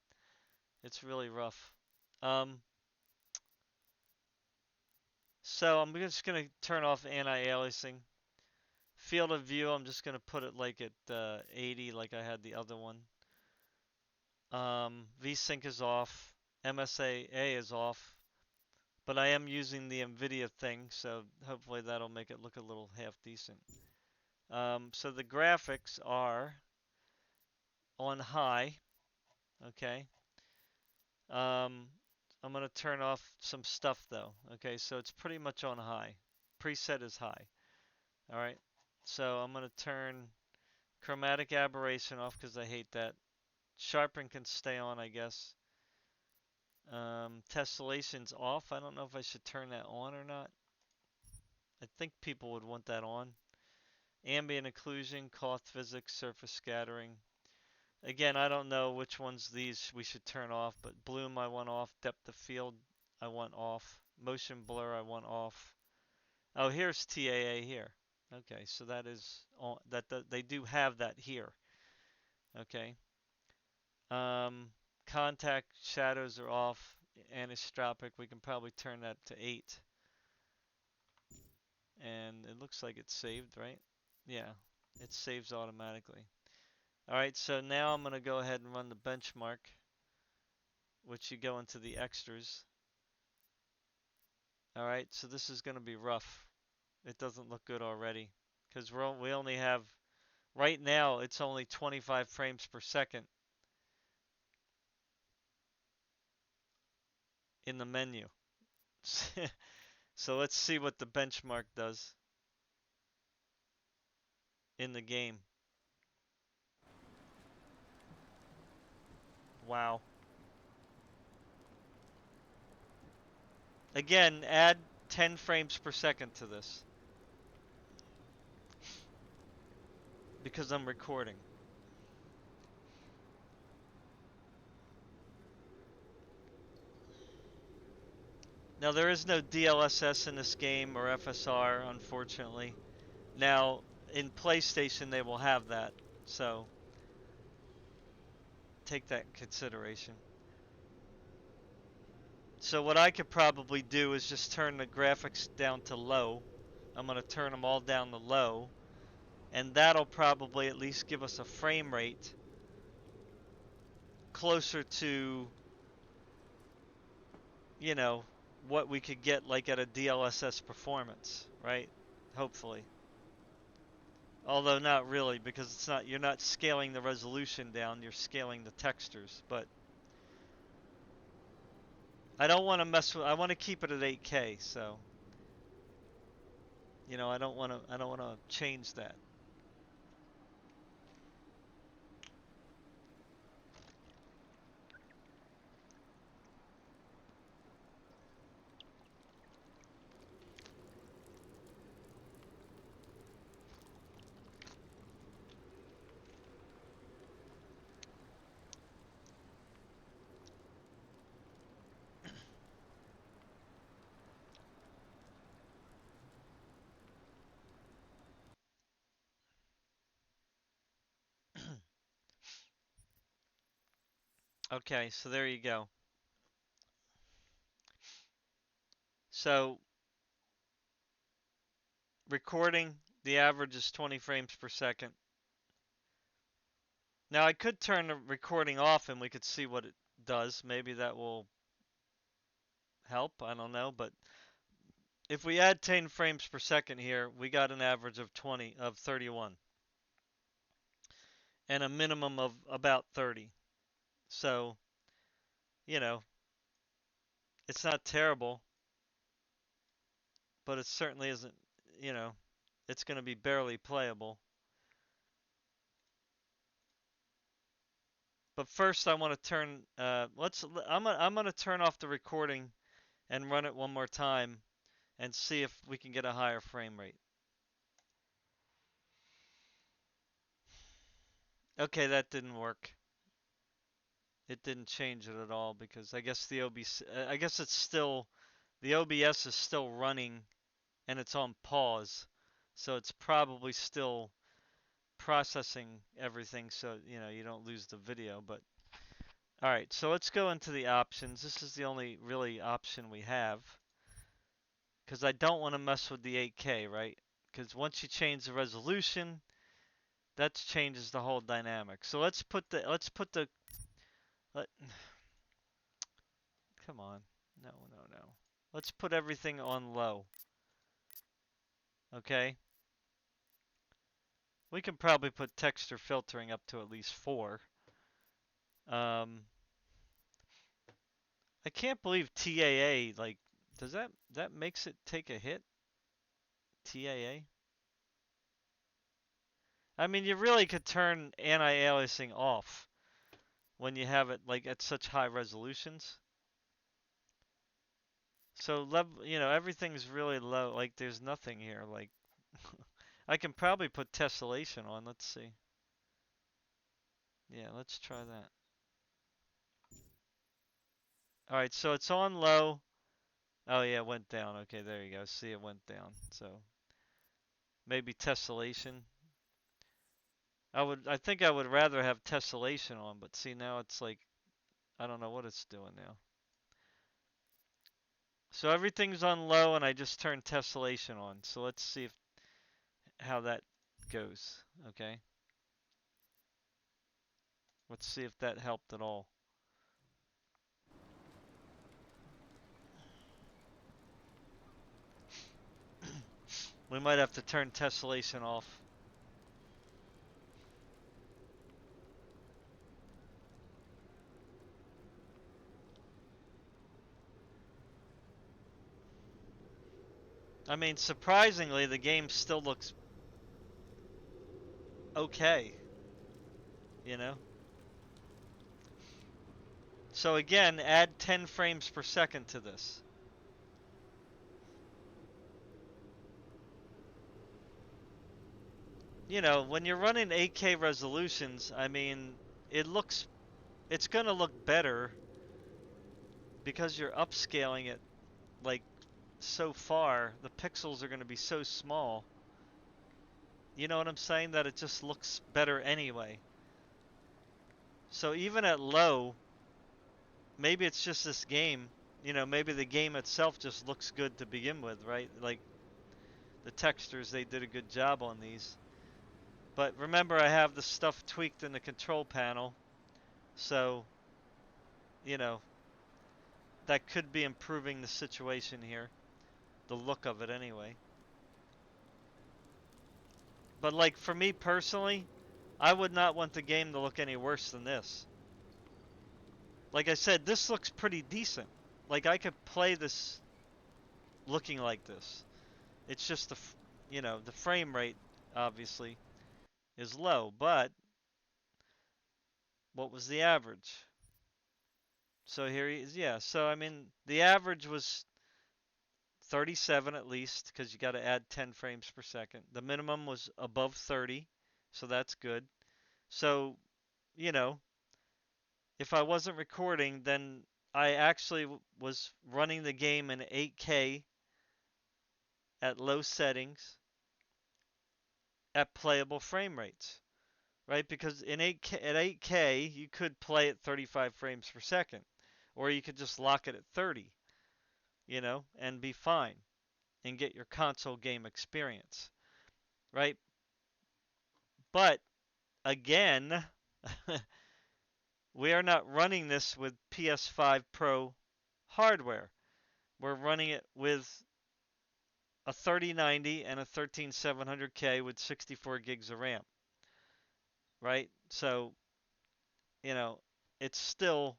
A: it's really rough. Um, so I'm just gonna turn off anti-aliasing. Field of view, I'm just gonna put it like at 80, like I had the other one. VSync is off. MSAA is off. But I am using the Nvidia thing, so hopefully that'll make it look a little half decent. So the graphics are on high, okay. Um, I'm gonna turn off some stuff though, okay. So it's pretty much on high. Preset is high. All right. So I'm gonna turn chromatic aberration off because I hate that. Sharpen can stay on, I guess. Tessellation's off. I don't know if I should turn that on or not. I think people would want that on. Ambient occlusion, cloth physics, surface scattering. Again, I don't know which ones these we should turn off, but bloom I want off. Depth of field I want off. Motion blur I want off. Oh, here's TAA here. Okay, so that is on, they do have that here. Okay. Um, contact shadows are off. Anisotropic, we can probably turn that to 8. And it looks like it's saved, right? Yeah, it saves automatically. Alright, so now I'm going to go ahead and run the benchmark, which you go into the extras. Alright, so this is going to be rough. It doesn't look good already. Because we only have, right now, it's only 25 frames per second in the menu. So let's see what the benchmark does in the game. Wow. Again, add 10 frames per second to this because I'm recording. Now, there is no DLSS in this game or FSR, unfortunately. Now, in PlayStation, they will have that, so take that in consideration. So what I could probably do is just turn the graphics down to low. I'm going to turn them all down to low, and that'll probably at least give us a frame rate closer to, you know, what we could get like at a DLSS performance, right? Hopefully. Although not really, because it's not, you're not scaling the resolution down, you're scaling the textures, but I don't want to mess with, I want to keep it at 8K, so you know, I don't want to change that. Okay, so there you go. So recording, the average is 20 frames per second. Now I could turn the recording off and we could see what it does. Maybe that will help, I don't know, but if we add 10 frames per second here, we got an average of 31 and a minimum of about 30. So, you know, it's not terrible. but it certainly isn't, you know, it's going to be barely playable. But first, I want to turn. I'm gonna turn off the recording and run it one more time and see if we can get a higher frame rate. Okay, that didn't work. It didn't change it at all because I guess the OBS. I guess it's still the OBS is still running and it's on pause, so it's probably still processing everything so you don't lose the video. But all right, so let's go into the options. This is the only really option we have because I don't want to mess with the 8K, right? Because once you change the resolution, that changes the whole dynamic. So let, come on. No, no, no. Let's put everything on low. Okay? We can probably put texture filtering up to at least 4. Um, I can't believe TAA, like, does that makes it take a hit? TAA? I mean, you really could turn anti-aliasing off when you have it like at such high resolutions. So everything's really low. Like there's nothing here. Like I can probably put tessellation on. Let's see. Yeah, let's try that. All right, so it's on low. Oh yeah, it went down. Okay, there you go. See, it went down. So maybe tessellation. I think I would rather have tessellation on, but see now it's like I don't know what it's doing now. So everything's on low and I just turned tessellation on. So let's see if how that goes. Okay? Let's see if that helped at all. We might have to turn tessellation off. I mean, surprisingly, the game still looks okay, you know? So again, add 10 frames per second to this. When you're running 8K resolutions, I mean, it's going to look better because you're upscaling it like so far. The pixels are going to be so small. You know what I'm saying? That it just looks better anyway. So even at low, maybe it's just this game. Maybe the game itself just looks good to begin with, right? Like the textures, they did a good job on these. But remember, I have the stuff tweaked in the control panel, so, you know, that could be improving the situation here. The look of it, anyway. But, like, for me personally, I would not want the game to look any worse than this. Like I said, this looks pretty decent. Like, I could play this looking like this. It's just the frame rate, obviously, is low. But what was the average? So here he is. Yeah. So I mean, the average was 37 at least, because you got to add 10 frames per second. The minimum was above 30, so that's good. So, you know, if I wasn't recording, then I actually was running the game in 8K at low settings at playable frame rates. Right? Because in 8K at 8K, you could play at 35 frames per second, or you could just lock it at 30, and be fine and get your console game experience, right? But again, we are not running this with PS5 Pro hardware. We're running it with a 3090 and a 13700K with 64 gigs of RAM, right? So, you know, it's still,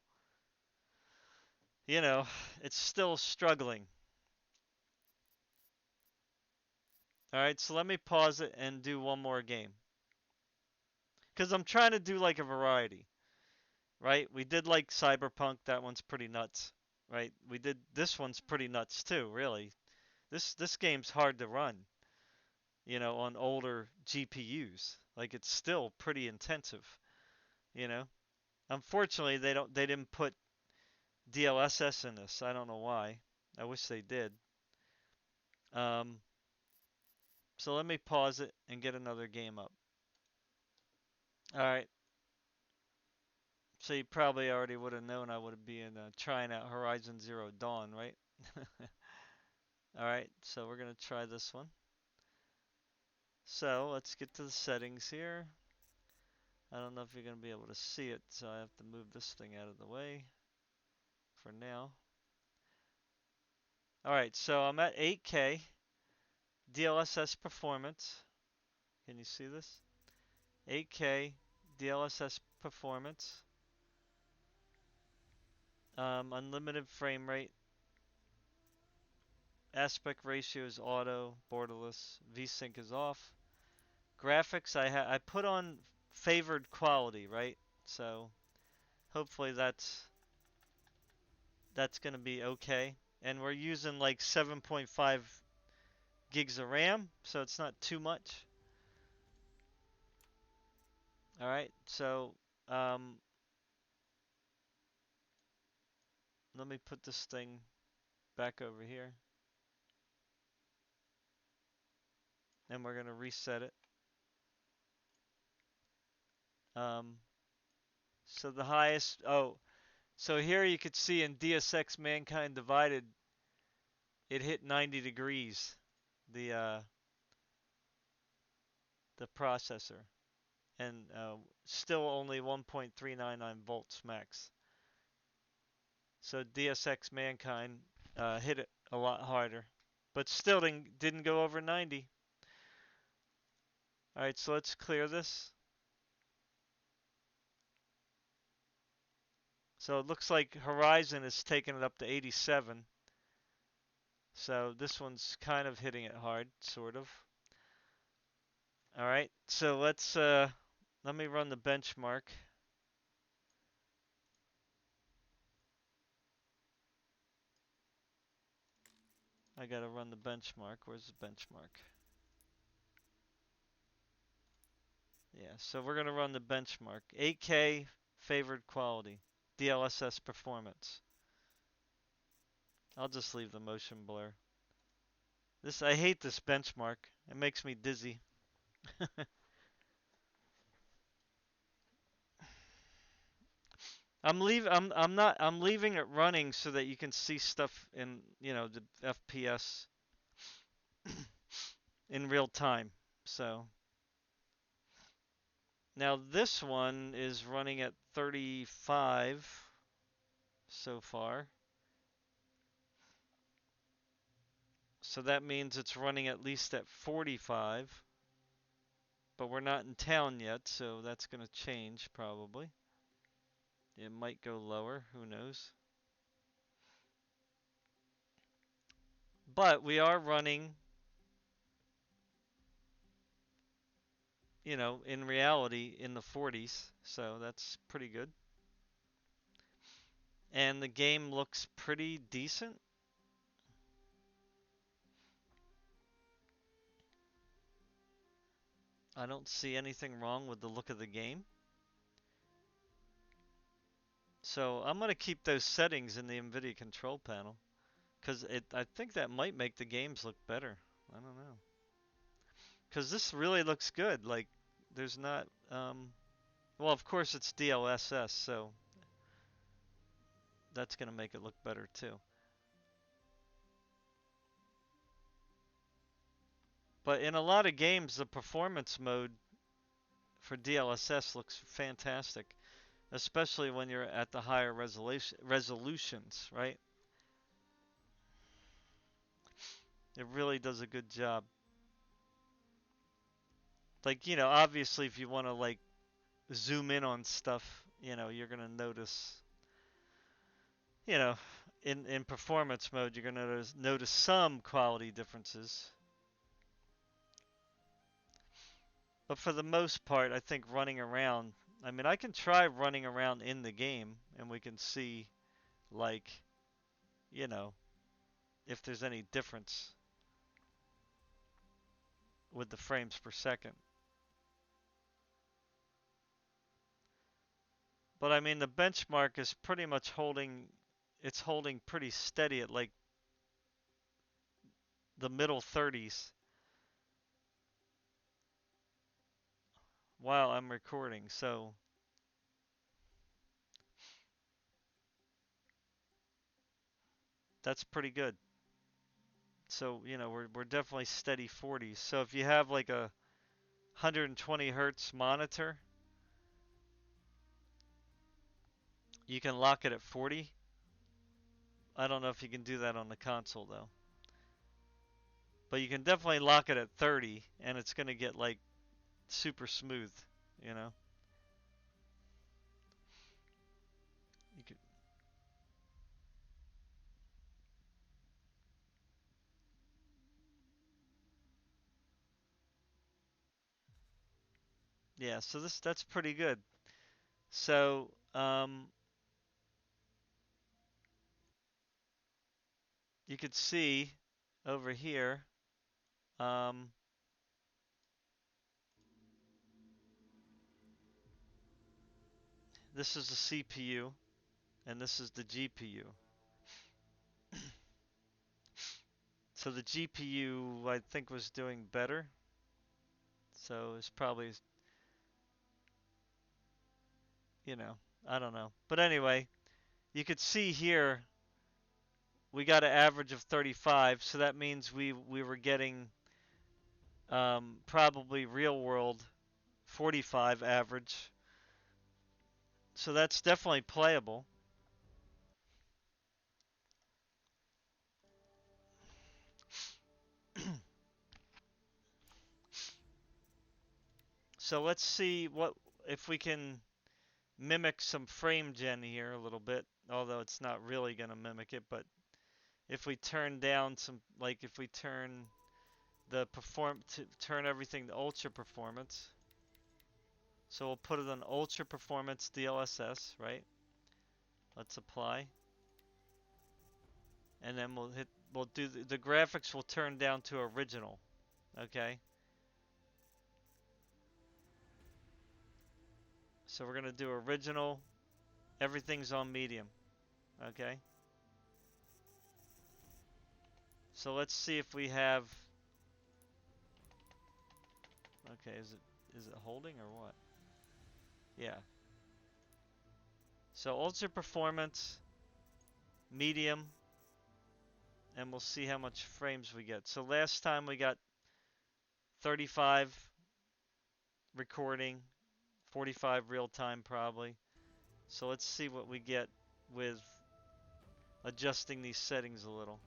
A: you know, it's still, struggling. All right, so let me pause it and do one more game. Because I'm trying to do like a variety, right? We did like Cyberpunk, that one's pretty nuts, right? We did this one's pretty nuts too, really. This game's hard to run, on older GPUs. Like it's still pretty intensive, you know. Unfortunately, they didn't put DLSS in this. I don't know why. I wish they did. Um, so let me pause it and get another game up. All right. So you probably already would have known I would be in trying out Horizon Zero Dawn, right? All right. So we're gonna try this one. So let's get to the settings here. I don't know if you're gonna be able to see it, so I have to move this thing out of the way for now. All right. So I'm at 8K DLSS performance. Can you see this? 8K DLSS performance. Unlimited frame rate. Aspect ratio is auto, borderless. VSync is off. Graphics, I put on favored quality, right? So hopefully that's gonna be okay. And we're using like 7.5 gigs of RAM, so it's not too much. All right, so um, let me put this thing back over here, and we're gonna reset it. Um, so the highest, so here you could see in DSX Mankind Divided, it hit 90 degrees, the uh, the processor, and still only 1.399 volts max. So DSX Mankind hit it a lot harder, but still didn't go over 90. All right, so let's clear this. So it looks like Horizon is taking it up to 87. So this one's kind of hitting it hard, sort of. All right, so let me run the benchmark. I gotta run the benchmark. Where's the benchmark? Yeah, so we're gonna run the benchmark. 8K favored quality, DLSS performance. I'll just leave the motion blur. I hate this benchmark. It makes me dizzy. I'm leaving it running so that you can see stuff in, the FPS in real time. So now this one is running at 35 so far. So that means it's running at least at 45. But we're not in town yet, so that's going to change probably. It might go lower, who knows. But we are running, in reality in the 40s, so that's pretty good. And the game looks pretty decent. I don't see anything wrong with the look of the game. So I'm going to keep those settings in the Nvidia control panel because I think that might make the games look better. I don't know. Because this really looks good. Like, there's not, well, of course it's DLSS, so that's going to make it look better too. But in a lot of games, the performance mode for DLSS looks fantastic, especially when you're at the higher resolutions, right? It really does a good job. Like, obviously if you want to like zoom in on stuff, you're going to notice, you know, in performance mode, you're going to notice some quality differences. But for the most part, I think running around, I mean, I can try running around in the game and we can see, like, you know, if there's any difference with the frames per second. But I mean, the benchmark is pretty much it's holding pretty steady at like the middle 30s while I'm recording. So that's pretty good. So, we're definitely steady 40s. So if you have like a 120 hertz monitor, you can lock it at 40. I don't know if you can do that on the console though. But you can definitely lock it at 30 and it's going to get like super smooth, you know. You could Yeah, so that's pretty good. So, you could see over here, um, this is the CPU and this is the GPU. So the GPU I think was doing better. So it's probably, you know, I don't know. But anyway, you could see here we got an average of 35, so that means we were getting probably real world 45 average. So that's definitely playable. So let's see what if we can mimic some frame gen here a little bit, although it's not really going to mimic it, but if we turn down some, like if we turn turn everything to ultra performance. So we'll put it on ultra performance DLSS, right? Let's apply. And then we'll do the graphics will turn down to original, okay? So we're going to do original, everything's on medium, okay? So let's see if we have, okay, is it holding or what? Yeah. So ultra performance, medium, and we'll see how much frames we get. So last time we got 35 recording, 45 real time probably. So let's see what we get with adjusting these settings a little.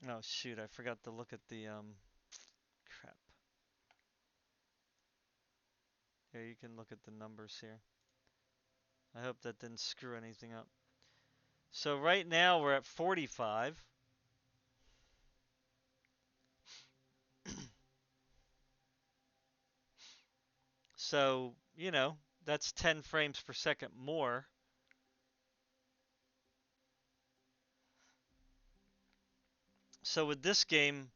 A: Oh shoot, I forgot to look at the crap. Here, you can look at the numbers here. I hope that didn't screw anything up. So right now we're at 45. So, that's 10 frames per second more. So with this game,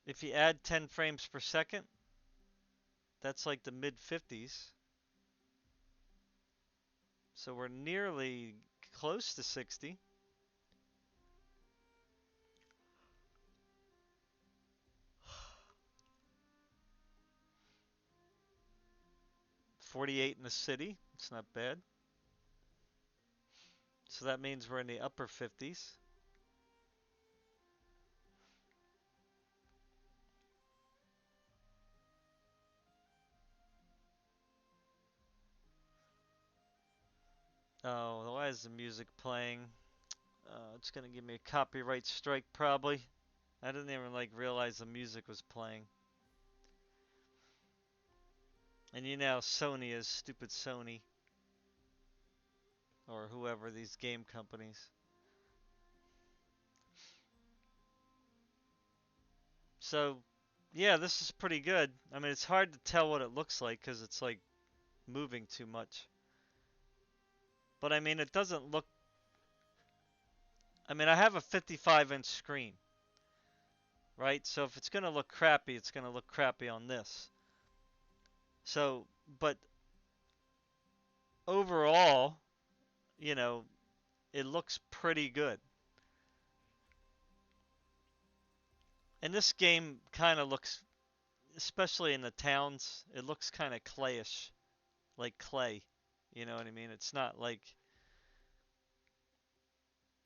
A: if you add 10 frames per second, that's like the mid 50s. So we're nearly close to 60. 48 in the city. It's not bad. So that means we're in the upper 50s. Oh, why is the music playing? It's gonna give me a copyright strike probably. I didn't even like realize the music was playing. And Sony is stupid Sony. Or whoever, these game companies. So, yeah, this is pretty good. I mean, it's hard to tell what it looks like because it's like moving too much. But I mean, it doesn't look. I mean, I have a 55-inch screen, right? So if it's gonna look crappy, it's gonna look crappy on this. So, but overall, you know, it looks pretty good. And this game kind of looks, especially in the towns, it looks kind of clayish, like clay. You know what I mean? It's not like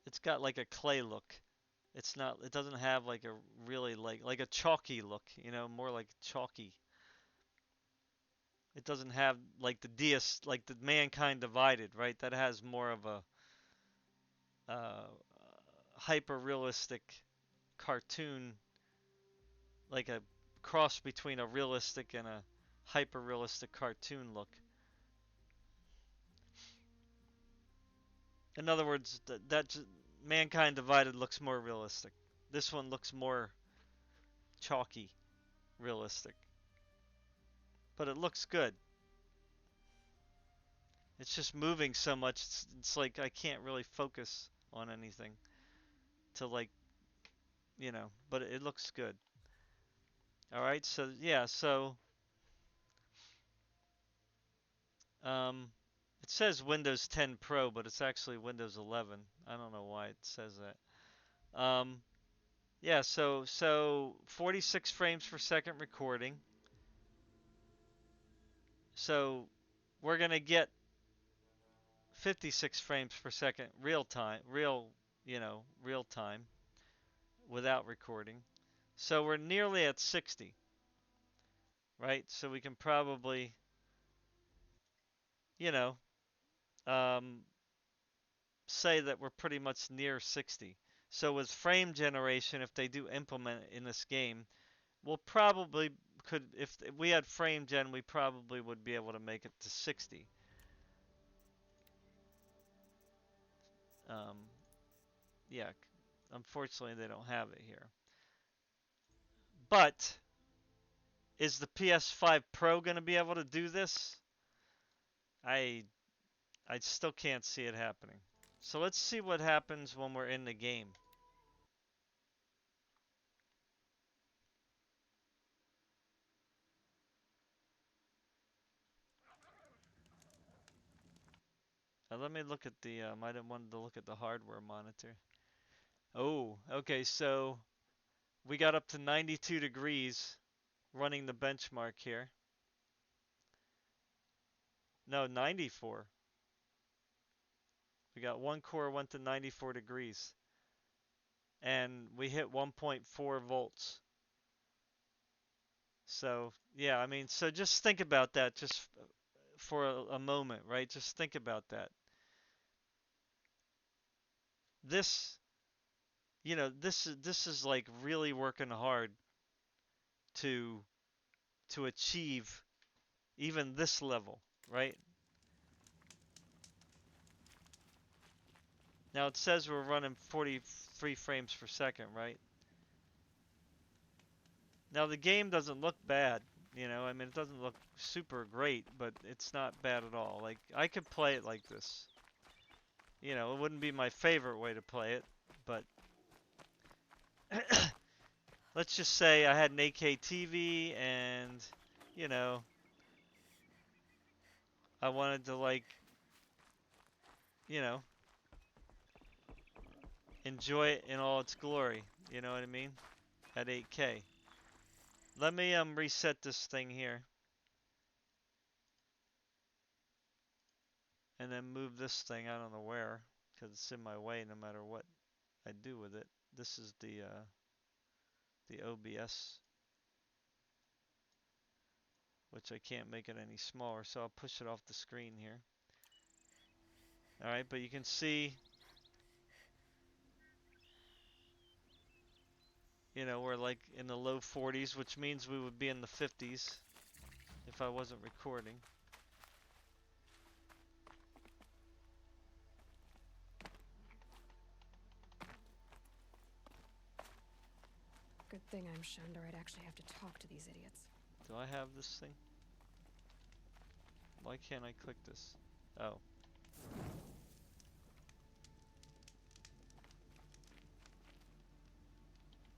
A: it's got like a clay look. It's not. It doesn't have like a really like a chalky look. You know, more like chalky. It doesn't have like the Deus, like the Mankind Divided, right? That has more of a uh, hyper realistic cartoon, like a cross between a realistic and a hyper realistic cartoon look. In other words, that Mankind Divided looks more realistic. This one looks more chalky, realistic, but it looks good. It's just moving so much. It's like I can't really focus on anything to like, but it looks good. All right, so yeah, so um, it says Windows 10 Pro, but it's actually Windows 11. I don't know why it says that. Yeah, so 46 frames per second recording. So we're gonna get 56 frames per second real time, real time without recording. So we're nearly at 60, right? So we can probably, you know, um, say that we're pretty much near 60. So with frame generation, if they do implement it in this game, we'll probably could if we had frame gen, we probably would be able to make it to 60. Um, yeah, unfortunately they don't have it here. But is the PS5 Pro going to be able to do this? I I still can't see it happening. So let's see what happens when we're in the game. Let me look at the. I didn't want to look at the hardware monitor. Oh, okay. So we got up to 92 degrees running the benchmark here. No, 94. We got one core went to 94 degrees, and we hit 1.4 volts. So yeah, I mean, so just think about that, just for a moment, right? Just think about that. This, this is like really working hard to to achieve even this level, right? Now it says we're running 43 frames per second, right? Now the game doesn't look bad, I mean it doesn't look super great, but it's not bad at all. Like I could play it like this. It wouldn't be my favorite way to play it, but let's just say I had an 8K TV and, you know, I wanted to like, you know, enjoy it in all its glory. You know what I mean? At 8K. Let me reset this thing here and then move this thing, I don't know where, because it's in my way no matter what I do with it. This is the OBS, which I can't make it any smaller, so I'll push it off the screen here. All right, but you can see, we're like in the low 40s, which means we would be in the 50s if I wasn't recording.
C: thing I'm shunned or I'd actually have to talk to these idiots.
A: Do I have this thing? Why can't I click this? Oh.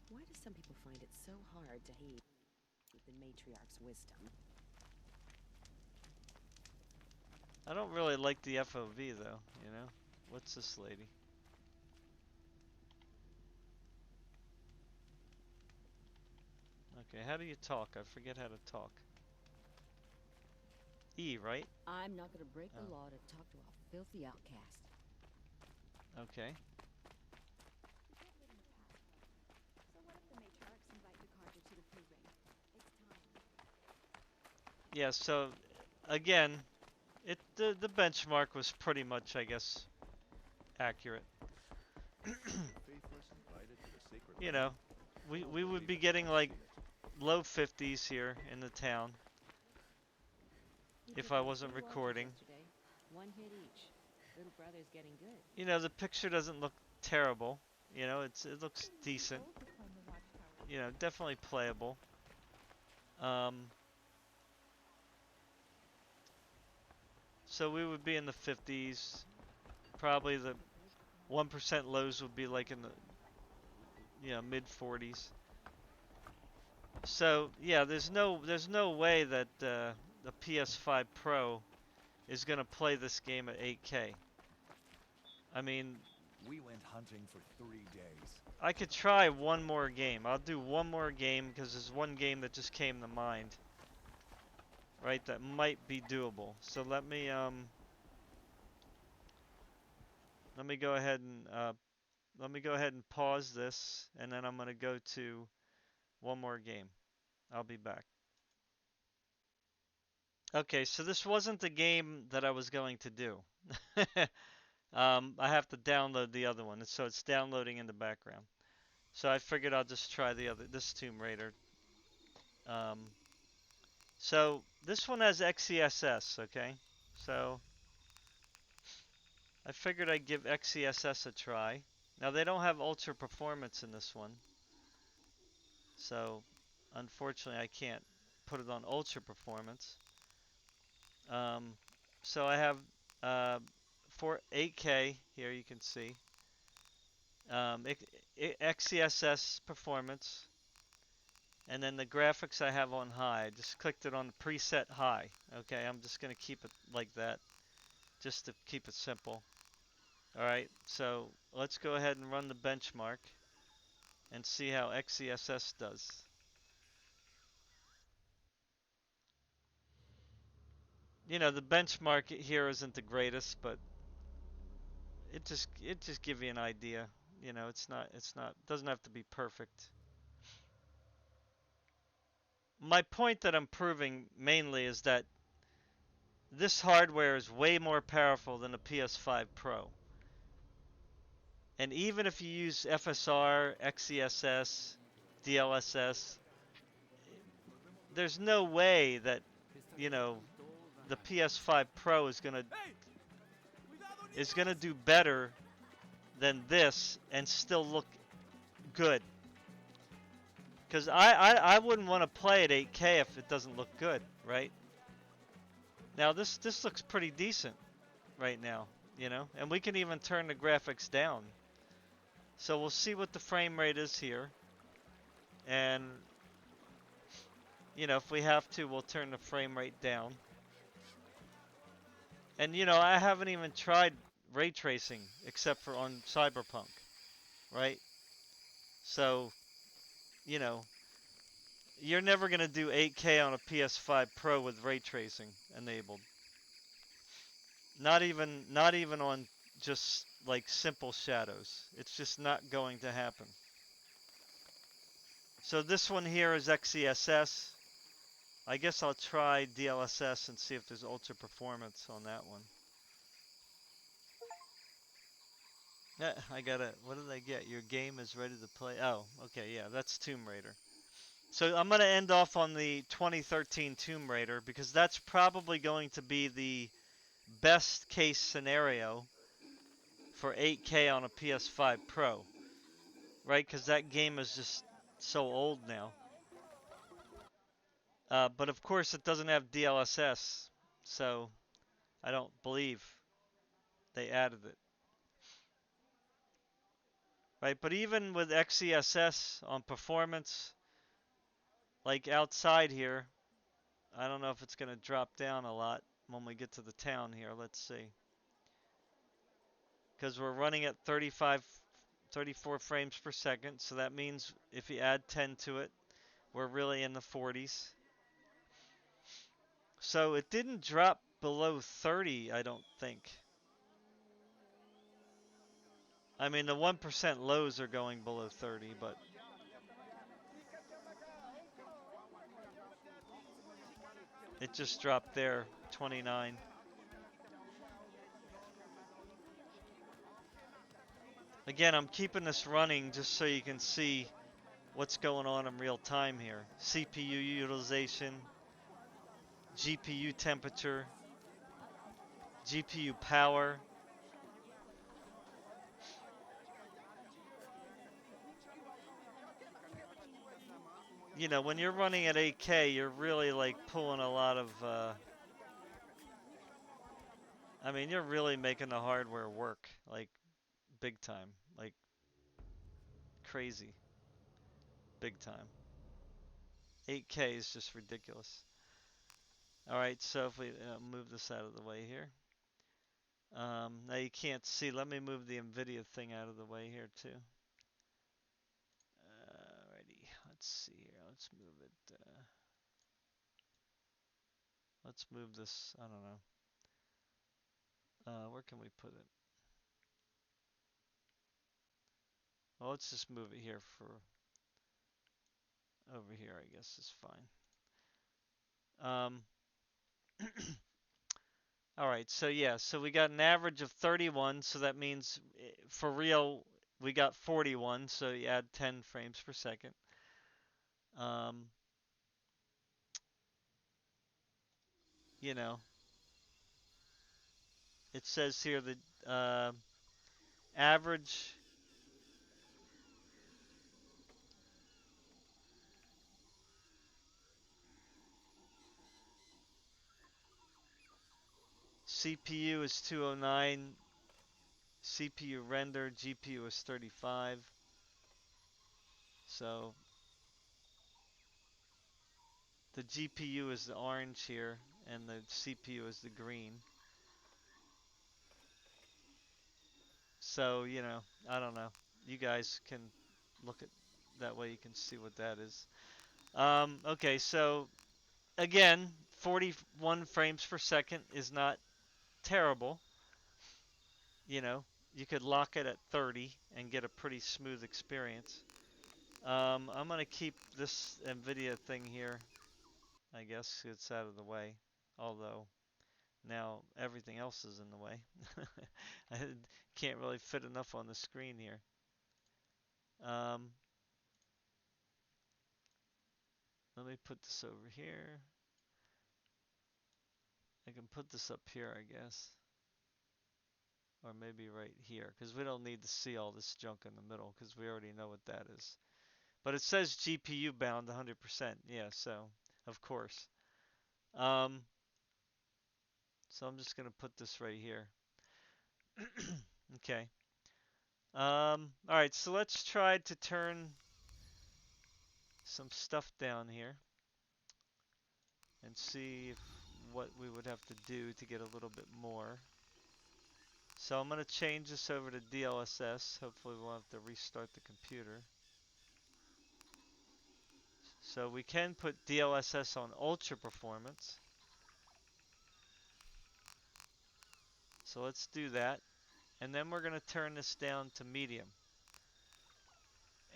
D: Why do some people find it so hard to heed the matriarch's wisdom?
A: I don't really like the FOV though, you know? What's this lady? Okay, how do you talk? I forget how to talk. E, right?
D: I'm not gonna break the
A: Oh.
D: law to talk to a filthy outcast.
A: Okay. Yeah, so again, the benchmark was pretty much, I guess, accurate. You know, we would be getting like low 50s here in the town if I wasn't recording.
D: One hit each. Little brother's getting good.
A: You know, the picture doesn't look terrible. You know, it looks decent. You know, definitely playable. So we would be in the 50s. Probably the 1% lows would be like in the mid 40s. So yeah, there's no way that the PS5 Pro is gonna play this game at 8K. I mean,
E: we went hunting for 3 days.
A: I could try one more game. I'll do one more game because there's one game that just came to mind. Right, that might be doable. So let me go ahead and pause this, and then I'm gonna go to one more game. I'll be back. Okay, so this wasn't the game that I was going to do. I have to download the other one, so it's downloading in the background. So I figured I'll just try this Tomb Raider. So this one has XeSS, okay? So I figured I'd give XeSS a try. Now they don't have ultra performance in this one, so unfortunately I can't put it on ultra performance. So I have for 8K here, you can see XeSS performance, and then the graphics I have on high. I just clicked it on the preset high. Okay, I'm just gonna keep it like that, just to keep it simple. All right, so let's go ahead and run the benchmark and see how XeSS does. You know, the benchmark here isn't the greatest, but it just give you an idea. You know, doesn't have to be perfect. My point that I'm proving mainly is that this hardware is way more powerful than a PS5 Pro. And even if you use FSR, XeSS, DLSS, there's no way that, you know, the PS5 Pro is gonna do better than this and still look good. Because I wouldn't want to play at 8K if it doesn't look good, right? Now this looks pretty decent right now, you know, and we can even turn the graphics down. So we'll see what the frame rate is here, and you know, if we have to, we'll turn the frame rate down. And you know, I haven't even tried ray tracing except for on Cyberpunk, right? So, you know, you're never gonna do 8K on a PS5 Pro with ray tracing enabled. Not even on just like simple shadows. It's just not going to happen. So this one here is XeSS. I guess I'll try DLSS and see if there's ultra performance on that one. Yeah, what did I get? Your game is ready to play. Oh, okay, yeah, that's Tomb Raider. So I'm going to end off on the 2013 Tomb Raider because that's probably going to be the best case scenario for 8K on a PS5 Pro. Right? Because that game is just so old now. But of course, it doesn't have DLSS, so I don't believe they added it. Right, but even with XESS on performance, like outside here, I don't know if it's going to drop down a lot when we get to the town here. Let's see. Because we're running at 34 frames per second, so that means if you add 10 to it, we're really in the 40s. So it didn't drop below 30, I don't think. I mean, the 1% lows are going below 30, but it just dropped there, 29. Again, I'm keeping this running just so you can see what's going on in real time here. CPU utilization, GPU temperature, GPU power. You know, when you're running at 8K, you're really like pulling a lot of, I mean, you're really making the hardware work, like big time, like crazy, big time. 8K is just ridiculous. All right, so if we move this out of the way here. Now you can't see. Let me move the Nvidia thing out of the way here too. Alrighty, let's see here. Let's move it. Let's move this. I don't know. Where can we put it? Well, let's just move it here for over here. I guess is fine. All right. So yeah. So we got an average of 31. So that means for real we got 41. So you add 10 frames per second. You know, it says here the average CPU is 209, CPU render, GPU is 35. So the GPU is the orange here and the CPU is the green. So, you know, I don't know. You guys can look at that way, you can see what that is. Okay, so again, 41 frames per second is not terrible. You know, you could lock it at 30 and get a pretty smooth experience. I'm going to keep this Nvidia thing here. I guess it's out of the way. Although now everything else is in the way. I can't really fit enough on the screen here. Let me put this over here. I can put this up here, I guess. Or maybe right here, because we don't need to see all this junk in the middle, because we already know what that is. But it says GPU bound 100%. Yeah, so, of course. So I'm just going to put this right here. Okay. Alright, so let's try to turn some stuff down here and see if, what we would have to do to get a little bit more. So I'm going to change this over to DLSS. Hopefully we won't have to restart the computer. So we can put DLSS on ultra performance. So let's do that. And then we're going to turn this down to medium.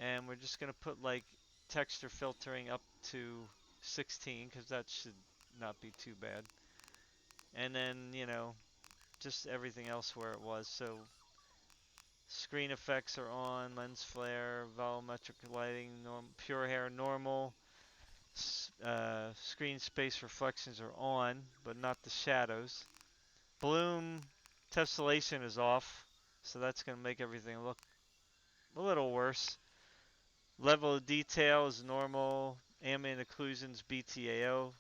A: And we're just going to put like texture filtering up to 16 because that should not be too bad. And then, you know, just everything else where it was. So screen effects are on, lens flare, volumetric lighting, pure hair normal. Screen space reflections are on, but not the shadows. Bloom tessellation is off, so that's going to make everything look a little worse. Level of detail is normal. Ambient occlusions BTAO.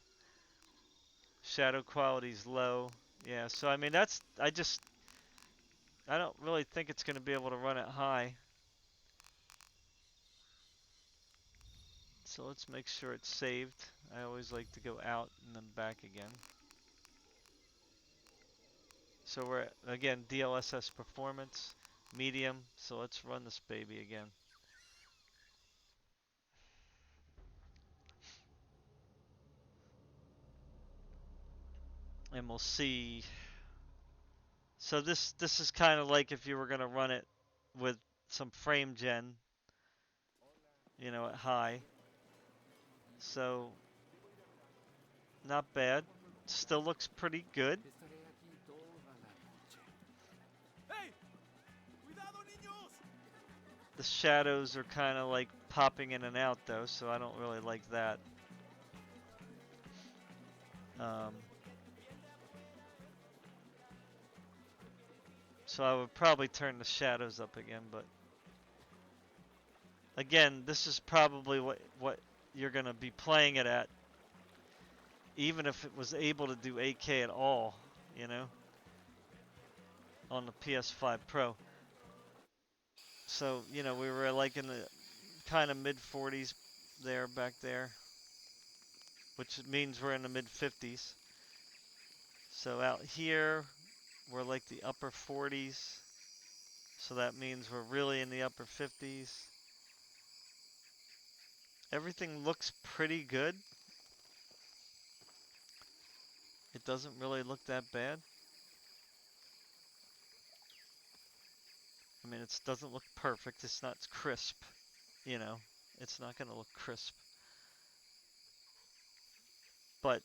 A: Shadow quality is low. Yeah, so I mean I don't really think it's going to be able to run it high. So let's make sure it's saved. I always like to go out and then back again. So we're at, again, DLSS performance, medium. So let's run this baby again. And we'll see. So this is kind of like if you were going to run it with some frame gen, you know, at high. So not bad. Still looks pretty good.
E: Hey! Cuidado, niños!
A: The shadows are kind of like popping in and out though, so I don't really like that. So I would probably turn the shadows up again, but again, this is probably what you're going to be playing it at, even if it was able to do 8K at all, you know, on the PS5 Pro. So, you know, we were like in the kind of mid 40s there, back there, which means we're in the mid 50s. So out here, we're like the upper 40s. So that means we're really in the upper 50s. Everything looks pretty good. It doesn't really look that bad. I mean, it doesn't look perfect. It's not crisp, you know. It's not going to look crisp. But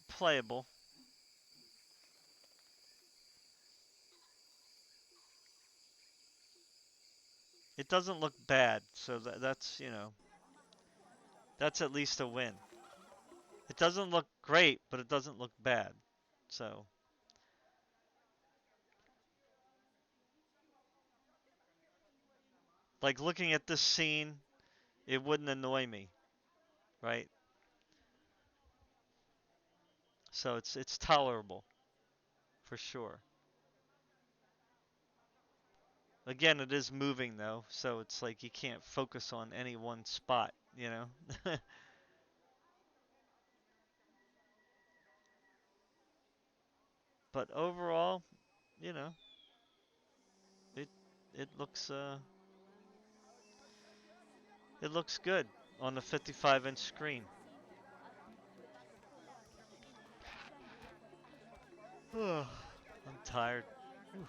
A: playable. It doesn't look bad, so that's, you know, that's at least a win. It doesn't look great, but it doesn't look bad. So, like looking at this scene, it wouldn't annoy me, right? So it's tolerable for sure. Again, it is moving though, so it's like you can't focus on any one spot, you know? But overall, you know, it it looks it looks good on the 55-inch screen. I'm tired. Whew.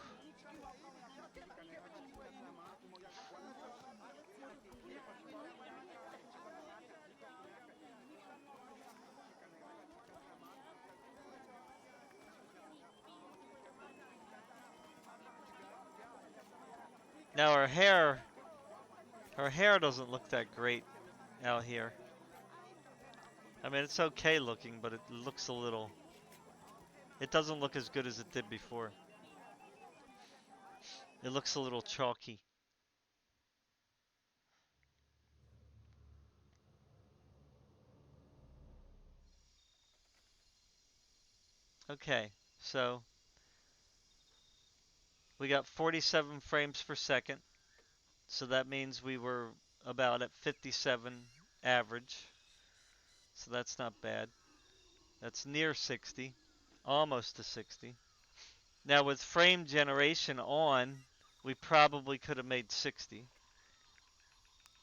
A: Now her hair doesn't look that great out here. I mean, it's okay looking, but it looks a little. It doesn't look as good as it did before. It looks a little chalky. Okay, so we got 47 frames per second. So that means we were about at 57 average. So that's not bad. That's near 60, almost to 60. Now with frame generation on, we probably could have made 60.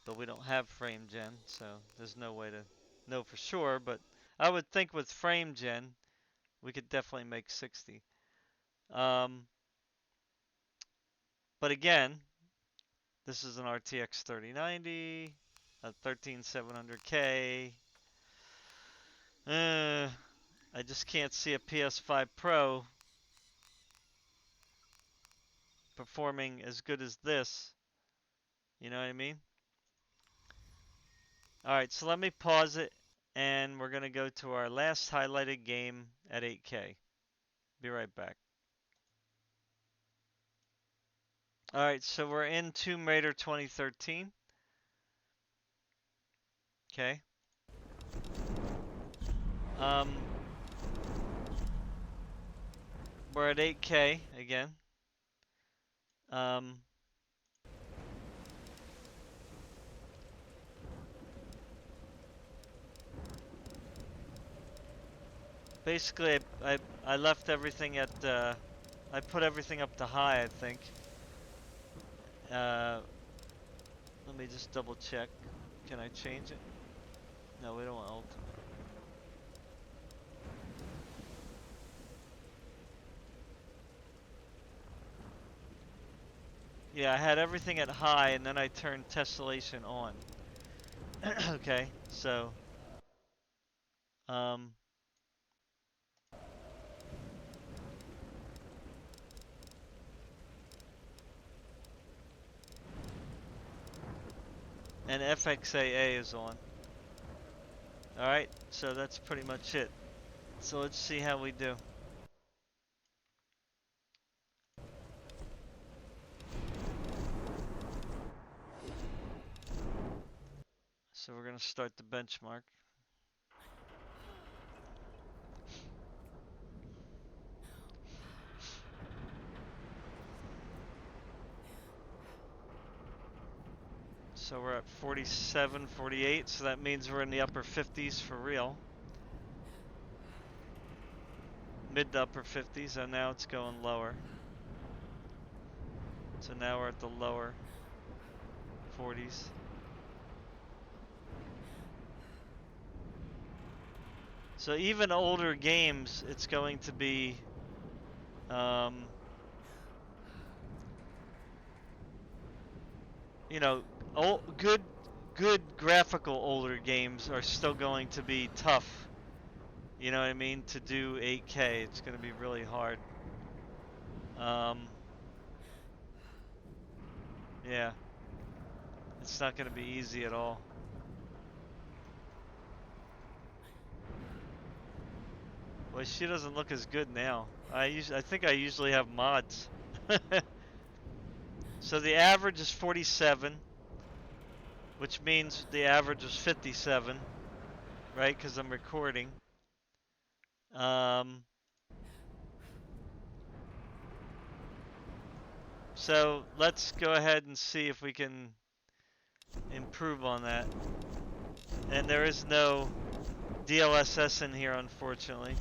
A: But we don't have frame gen, so there's no way to know for sure. But I would think with frame gen, we could definitely make 60. Um, but again, this is an RTX 3090, a 13700K. I just can't see a PS5 Pro performing as good as this. You know what I mean? Alright, so let me pause it, and we're going to go to our last highlighted game at 8K. Be right back. Alright, so we're in Tomb Raider 2013. Okay. Um, we're at 8K again. Basically, I left everything at, I put everything up to high, I think. Let me just double check. Can I change it? No, we don't want ultimate. Yeah, I had everything at high and then I turned tessellation on. Okay, so and FXAA is on. Alright, so that's pretty much it. So let's see how we do. So we're gonna start the benchmark. So we're at 47, 48, so that means we're in the upper 50s for real. Mid to upper 50s, and now it's going lower. So now we're at the lower 40s. So even older games, it's going to be you know, good graphical older games are still going to be tough. You know what I mean? To do 8K, it's going to be really hard. Yeah. It's not going to be easy at all. Well, she doesn't look as good now. I think I usually have mods. So the average is 47, which means the average is 57, right? Because I'm recording. So let's go ahead and see if we can improve on that. And there is no DLSS in here, unfortunately.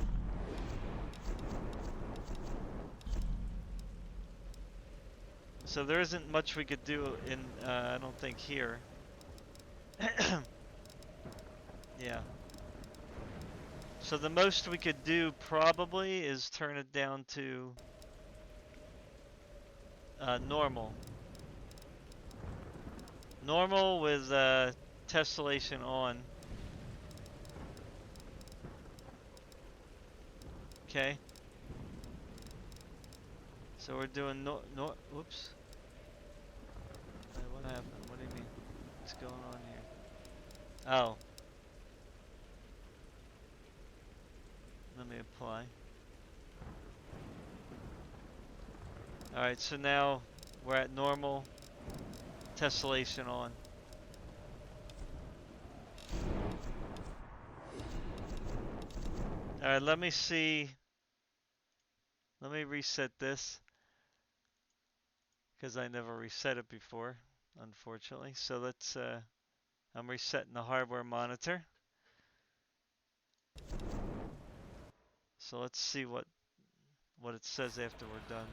A: So there isn't much we could do in, I don't think, here. Yeah. So the most we could do probably is turn it down to normal. Normal with tessellation on. Okay. So we're doing whoops. What happened? What do you mean? What's going on here? Oh. Let me apply. Alright, so now we're at normal. Tessellation on. Alright, let me see. Let me reset this. Because I never reset it before, unfortunately. So let's, I'm resetting the hardware monitor. So let's see what it says after we're done.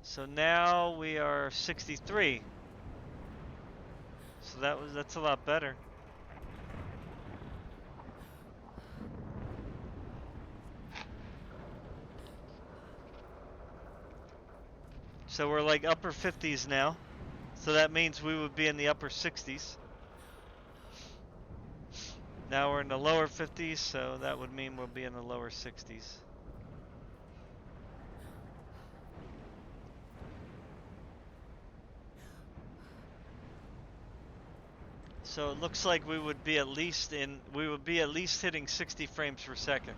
A: So now we are 63. So that's a lot better. So we're like upper 50s now. So that means we would be in the upper 60s. Now we're in the lower 50s, so that would mean we'll be in the lower 60s. So it looks like we would be at least hitting 60 frames per second.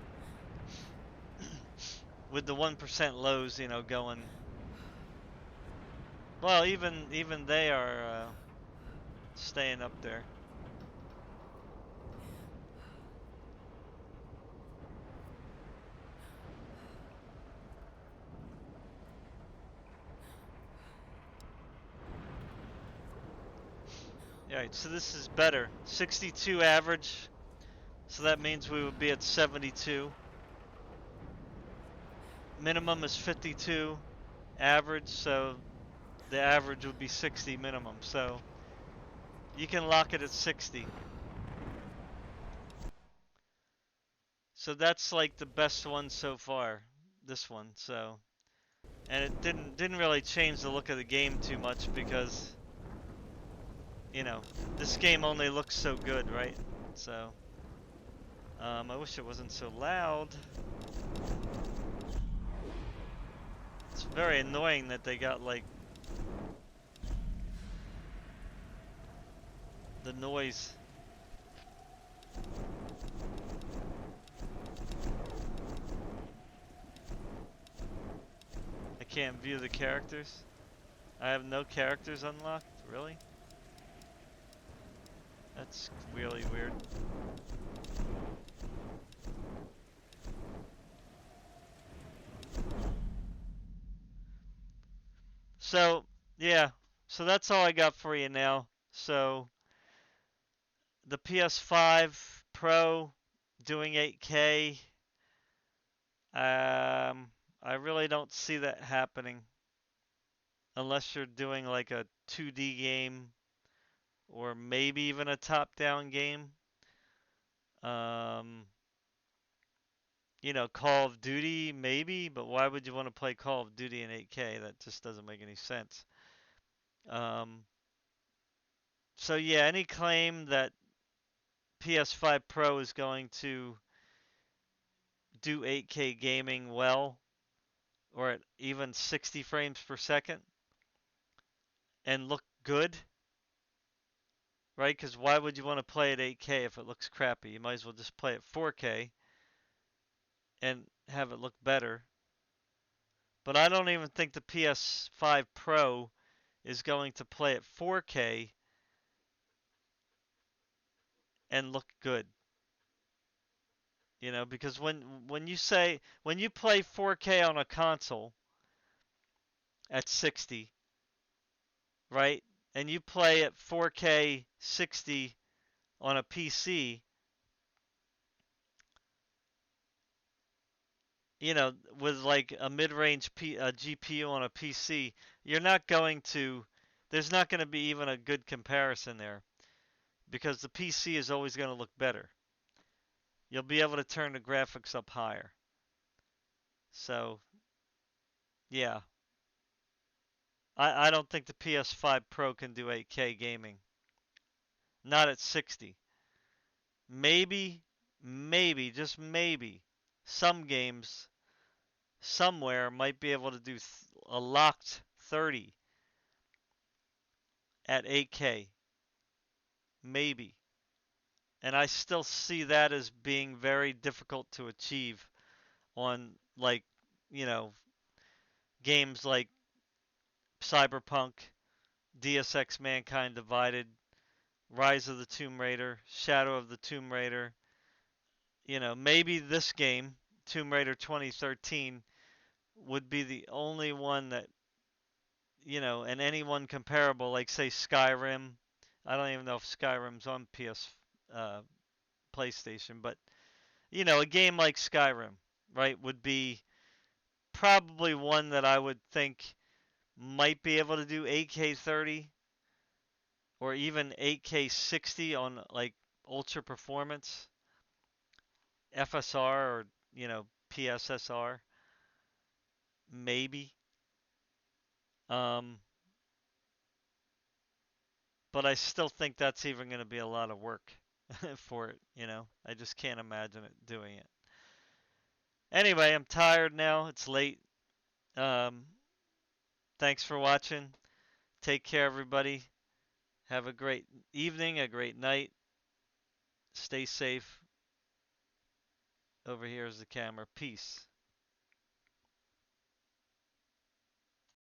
A: With the 1% lows, you know, going. Well, even they are staying up there. Alright, so this is better. 62 average, so that means we would be at 72. Minimum is 52 average, so the average would be 60 minimum. So you can lock it at 60. So that's like the best one so far, this one. So, and it didn't really change the look of the game too much because, you know, this game only looks so good, right? So, I wish it wasn't so loud. It's very annoying that they got like the noise. I can't view the characters. I have no characters unlocked, really? That's really weird. So, yeah. So that's all I got for you now. So, the PS5 Pro doing 8K. I really don't see that happening unless you're doing like a 2D game or maybe even a top-down game. Um, you know, Call of Duty maybe, but why would you want to play Call of Duty in 8K? That just doesn't make any sense. Um, so yeah, any claim that PS5 Pro is going to do 8K gaming well, or at even 60 frames per second, and look good, right? Because why would you want to play at 8K if it looks crappy? You might as well just play at 4K and have it look better. But I don't even think the PS5 Pro is going to play at 4K and look good. You know, because when you play 4K on a console at 60, right? And you play at 4K 60 on a PC, you know, with like a mid-range GPU on a PC, you're not going to, there's not going to be even a good comparison there because the PC is always going to look better. You'll be able to turn the graphics up higher. So, yeah. I don't think the PS5 Pro can do 8K gaming. Not at 60. Maybe, just maybe, some games somewhere might be able to do a locked 30 at 8K. Maybe. And I still see that as being very difficult to achieve on, like, you know, games like Cyberpunk, Deus Ex Mankind Divided, Rise of the Tomb Raider, Shadow of the Tomb Raider. You know, maybe this game, Tomb Raider 2013, would be the only one that, you know, and anyone comparable, like say Skyrim. I don't even know if Skyrim's on uh, PlayStation, but you know, a game like Skyrim, right, would be probably one that I would think might be able to do 8K 30 or even 8K 60 on like ultra performance FSR or, you know, PSSR, maybe. Um, but I still think that's even going to be a lot of work for it, you know. I just can't imagine it doing it. Anyway, I'm tired now. It's late. Um, thanks for watching. Take care, everybody. Have a great evening, a great night. Stay safe. Over here is the camera. Peace.